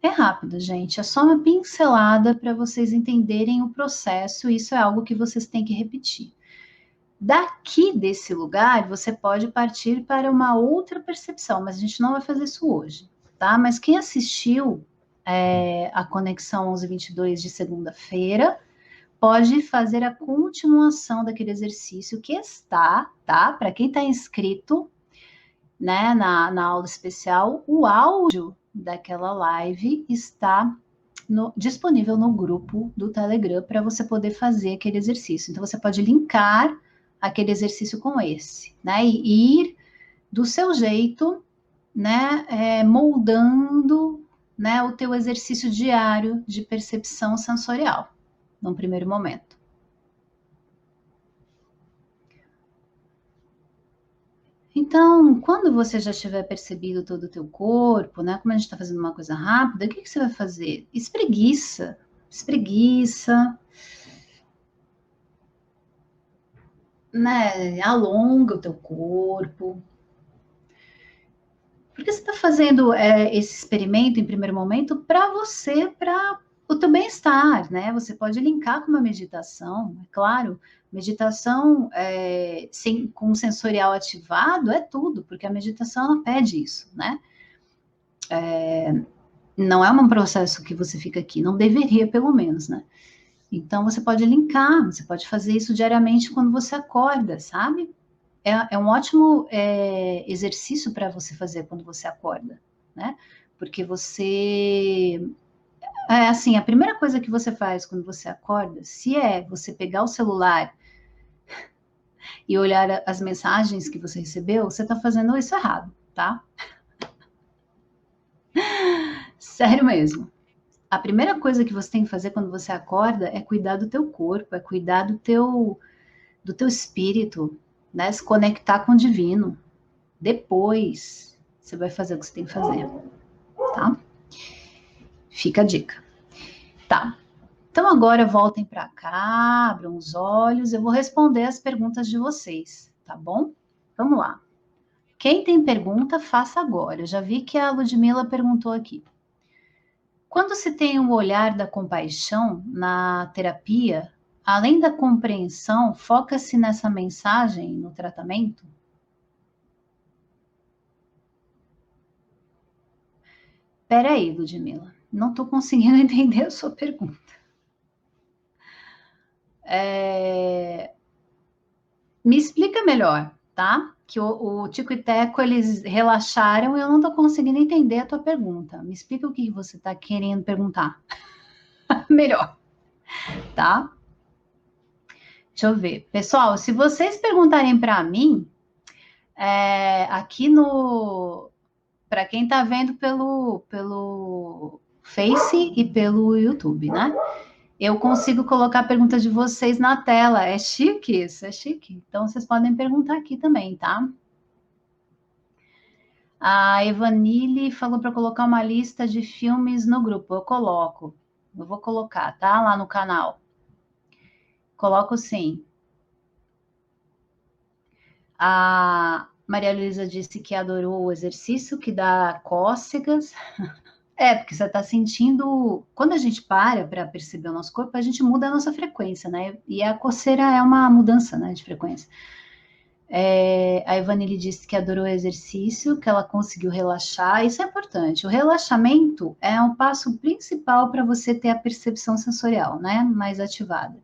É rápido, gente, é só uma pincelada para vocês entenderem o processo, isso é algo que vocês têm que repetir. Daqui desse lugar, você pode partir para uma outra percepção, mas a gente não vai fazer isso hoje, tá? Mas quem assistiu a Conexão 1122 de segunda-feira, pode fazer a continuação daquele exercício que está, tá? Para quem está inscrito, né, na aula especial, o áudio daquela live está disponível no grupo do Telegram para você poder fazer aquele exercício. Então, você pode linkar aquele exercício com esse, né? E ir do seu jeito, né? Moldando, né? O teu exercício diário de percepção sensorial, num primeiro momento. Então, quando você já tiver percebido todo o teu corpo, né? Como a gente está fazendo uma coisa rápida, o que você vai fazer? Espreguiça, espreguiça, né? Alonga o teu corpo. Porque você está fazendo esse experimento em primeiro momento para você, para o teu bem-estar, né? Você pode linkar com uma meditação, é claro. Meditação com o sensorial ativado é tudo, porque a meditação ela pede isso, né? Não é um processo que você fica aqui, não deveria, pelo menos, né? Então você pode linkar, você pode fazer isso diariamente quando você acorda, sabe? É um ótimo exercício para você fazer quando você acorda, né? Porque você. Assim, a primeira coisa que você faz quando você acorda, se é você pegar o celular e olhar as mensagens que você recebeu, você está fazendo isso errado, tá? Sério mesmo. A primeira coisa que você tem que fazer quando você acorda é cuidar do teu corpo, é cuidar do teu espírito, né? Se conectar com o divino. Depois, você vai fazer o que você tem que fazer, tá? Fica a dica. Tá. Então agora voltem para cá, abram os olhos, eu vou responder as perguntas de vocês, tá bom? Vamos lá. Quem tem pergunta, faça agora. Eu já vi que a Ludmila perguntou aqui. Quando se tem um olhar da compaixão na terapia, além da compreensão, foca-se nessa mensagem no tratamento? Peraí, Ludmila, não estou conseguindo entender a sua pergunta. Me explica melhor, tá? Que o Tico e Teco, eles relaxaram e eu não estou conseguindo entender a tua pergunta. Me explica o que você está querendo perguntar. Melhor, tá? Deixa eu ver. Pessoal, se vocês perguntarem para mim, aqui no... Para quem está vendo pelo Face e pelo YouTube, né? Eu consigo colocar a pergunta de vocês na tela. É chique isso, é chique. Então, vocês podem perguntar aqui também, tá? A Evanile falou para colocar uma lista de filmes no grupo. Eu coloco. Eu vou colocar, tá? Lá no canal. Coloco sim. A Maria Luísa disse que adorou o exercício, que dá cócegas. Porque você está sentindo. Quando a gente para perceber o nosso corpo, a gente muda a nossa frequência, né? E a coceira é uma mudança, né, de frequência. A Ivanile disse que adorou o exercício, que ela conseguiu relaxar. Isso é importante. O relaxamento é um passo principal para você ter a percepção sensorial, né? Mais ativada.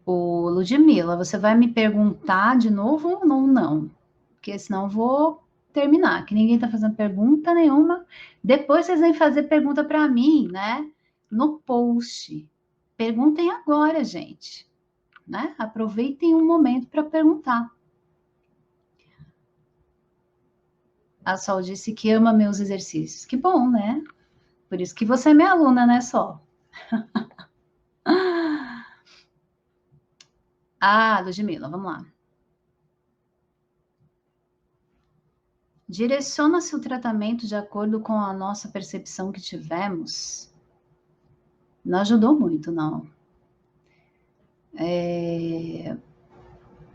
Ô, Ludmila, você vai me perguntar de novo ou não? Porque senão eu vou terminar, que ninguém está fazendo pergunta nenhuma. Depois vocês vêm fazer pergunta para mim, né? No post. Perguntem agora, gente. Né? Aproveitem um momento para perguntar. A Sol disse que ama meus exercícios. Que bom, né? Por isso que você é minha aluna, né, Sol? Ludmila, vamos lá. direciona-se o tratamento de acordo com a nossa percepção que tivemos. Não ajudou muito, não.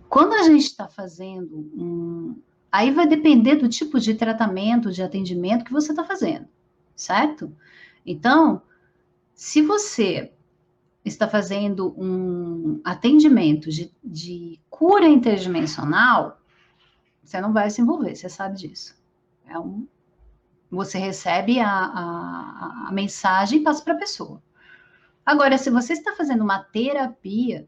Quando a gente está fazendo aí vai depender do tipo de tratamento, de atendimento que você está fazendo, certo? Então, se você está fazendo um atendimento de cura interdimensional, você não vai se envolver, você sabe disso. Você recebe a mensagem e passa para a pessoa. Agora, se você está fazendo uma terapia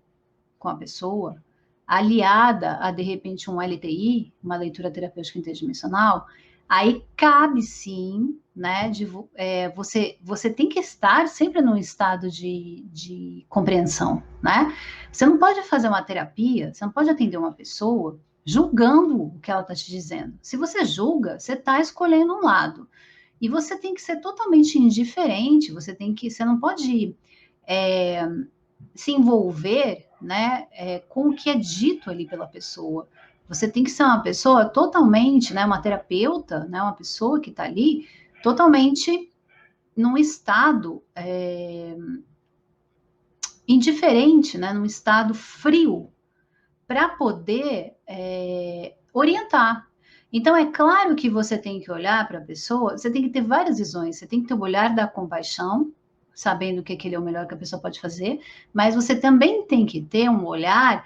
com a pessoa, aliada a, de repente, um LTI, uma leitura terapêutica interdimensional, aí cabe sim, né, você tem que estar sempre num estado de compreensão, né? Você não pode fazer uma terapia, você não pode atender uma pessoa julgando o que ela está te dizendo. Se você julga, você está escolhendo um lado. E você tem que ser totalmente indiferente, você não pode se envolver, né, com o que é dito ali pela pessoa. Você tem que ser uma pessoa totalmente, né, uma terapeuta, né, uma pessoa que está ali totalmente num estado indiferente, né, num estado frio, para poder orientar. Então, é claro que você tem que olhar para a pessoa, você tem que ter várias visões, você tem que ter o olhar da compaixão, sabendo que aquele é o melhor que a pessoa pode fazer, mas você também tem que ter um olhar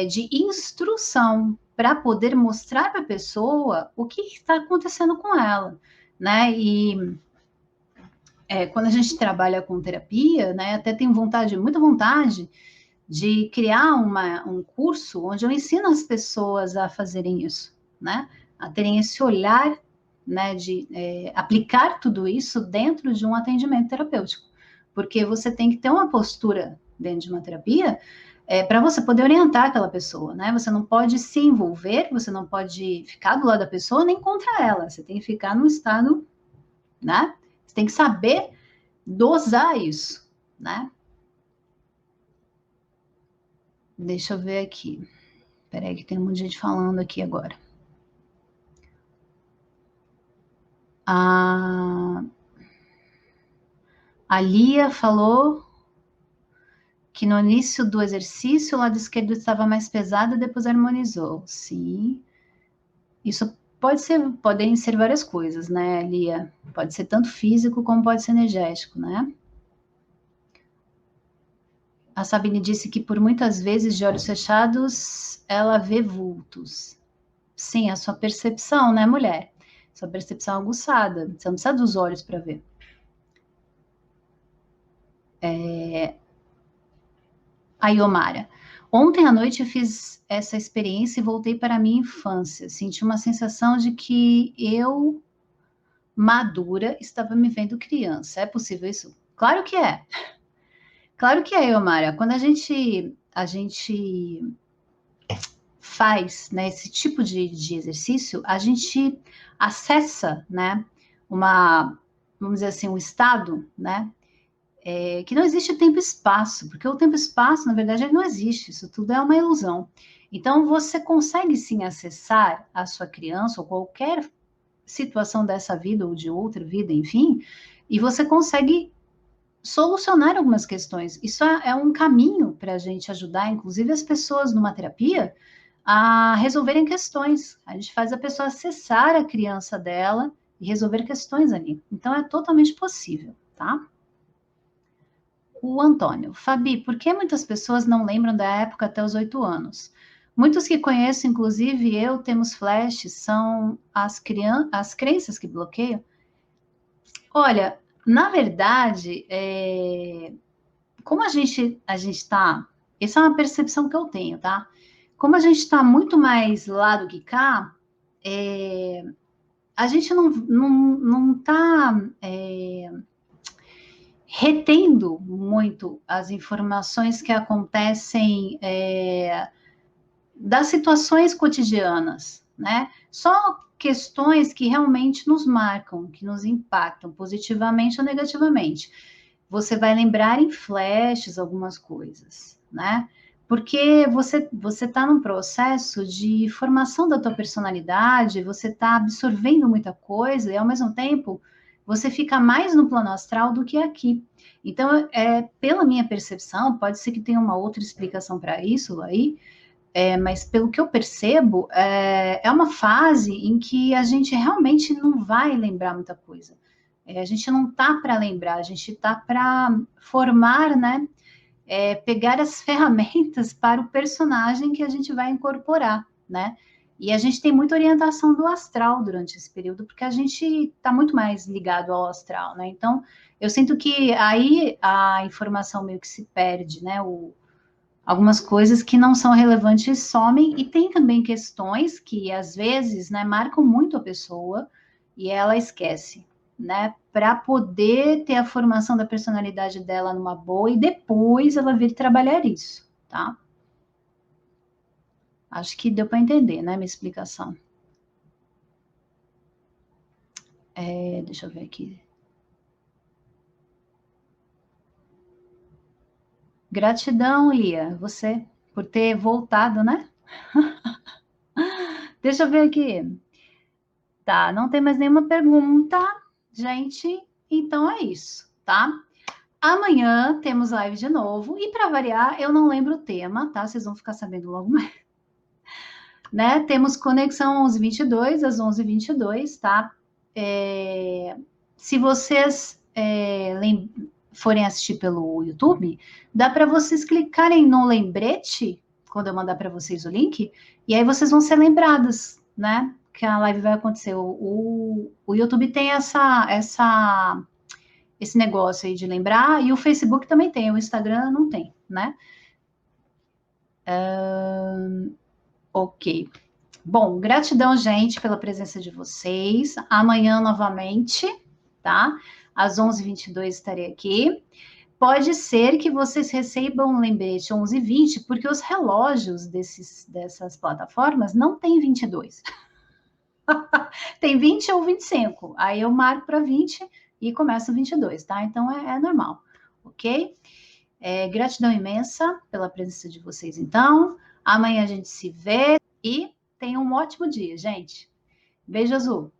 de instrução para poder mostrar para a pessoa o que está acontecendo com ela, né? E quando a gente trabalha com terapia, né, até tenho vontade, muita vontade, de criar um curso onde eu ensino as pessoas a fazerem isso, né? A terem esse olhar, né, de aplicar tudo isso dentro de um atendimento terapêutico. Porque você tem que ter uma postura dentro de uma terapia para você poder orientar aquela pessoa, né? Você não pode se envolver, você não pode ficar do lado da pessoa nem contra ela. Você tem que ficar num estado, né? Você tem que saber dosar isso, né? Deixa eu ver aqui. Peraí que tem um monte de gente falando aqui agora. A Lia falou que no início do exercício o lado esquerdo estava mais pesado e depois harmonizou. Sim. Isso podem ser várias coisas, né, Lia? Pode ser tanto físico como pode ser energético, né? A Sabine disse que por muitas vezes de olhos fechados ela vê vultos. Sim, a sua percepção, né, mulher? Sua percepção aguçada. Você não precisa dos olhos para ver. A Iomara. Ontem à noite eu fiz essa experiência e voltei para a minha infância. Senti uma sensação de que eu, madura, estava me vendo criança. É possível isso? Claro que é. Claro que é, Iomara. Quando a gente faz, né, esse tipo de exercício, a gente acessa, né, vamos dizer assim, um estado, né, que não existe tempo e espaço, porque o tempo e espaço, na verdade, ele não existe, isso tudo é uma ilusão. Então, você consegue sim acessar a sua criança ou qualquer situação dessa vida ou de outra vida, enfim, e você consegue solucionar algumas questões. Isso é um caminho para a gente ajudar, inclusive, as pessoas numa terapia a resolverem questões. A gente faz a pessoa acessar a criança dela e resolver questões ali. Então, é totalmente possível, tá? O Antônio. Fabi, por que muitas pessoas não lembram da época até os 8 anos? Muitos que conheço, inclusive eu, temos flashes, são as crenças que bloqueiam. Olha, na verdade, como a gente está... Essa é uma percepção que eu tenho, tá? Como a gente está muito mais lá do que cá, a gente não está retendo muito as informações que acontecem das situações cotidianas, né? Só questões que realmente nos marcam, que nos impactam positivamente ou negativamente. Você vai lembrar em flashes algumas coisas, né? Porque você está num processo de formação da tua personalidade, você está absorvendo muita coisa e, ao mesmo tempo, você fica mais no plano astral do que aqui. Então, pela minha percepção, pode ser que tenha uma outra explicação para isso aí, mas pelo que eu percebo, é uma fase em que a gente realmente não vai lembrar muita coisa. A gente não tá para lembrar, a gente tá para formar, né? Pegar as ferramentas para o personagem que a gente vai incorporar, né? E a gente tem muita orientação do astral durante esse período, porque a gente está muito mais ligado ao astral, né? Então, eu sinto que aí a informação meio que se perde, né? Algumas coisas que não são relevantes somem, e tem também questões que, às vezes, né, marcam muito a pessoa e ela esquece, né, para poder ter a formação da personalidade dela numa boa e depois ela vir trabalhar isso, tá? Acho que deu para entender, né, minha explicação. Deixa eu ver aqui. Gratidão, Lia, você, por ter voltado, né? Deixa eu ver aqui. Tá, não tem mais nenhuma pergunta, gente. Então é isso, tá? Amanhã temos live de novo. E para variar, eu não lembro o tema, tá? Vocês vão ficar sabendo logo mais. Né? Temos conexão 11h22, às 11h22, tá? Se vocês forem assistir pelo YouTube, dá para vocês clicarem no lembrete, quando eu mandar para vocês o link, e aí vocês vão ser lembradas, né? Que a live vai acontecer. O YouTube tem esse negócio aí de lembrar, e o Facebook também tem, o Instagram não tem, né? Ok. Bom, gratidão, gente, pela presença de vocês. Amanhã, novamente, tá? Às 11h22 estarei aqui. Pode ser que vocês recebam um lembrete 11h20, porque os relógios dessas plataformas não tem 22. Tem 20 ou 25. Aí eu marco para 20 e começa 22, tá? Então é normal, ok? Gratidão imensa pela presença de vocês, então. Amanhã a gente se vê e tenha um ótimo dia, gente. Beijo azul.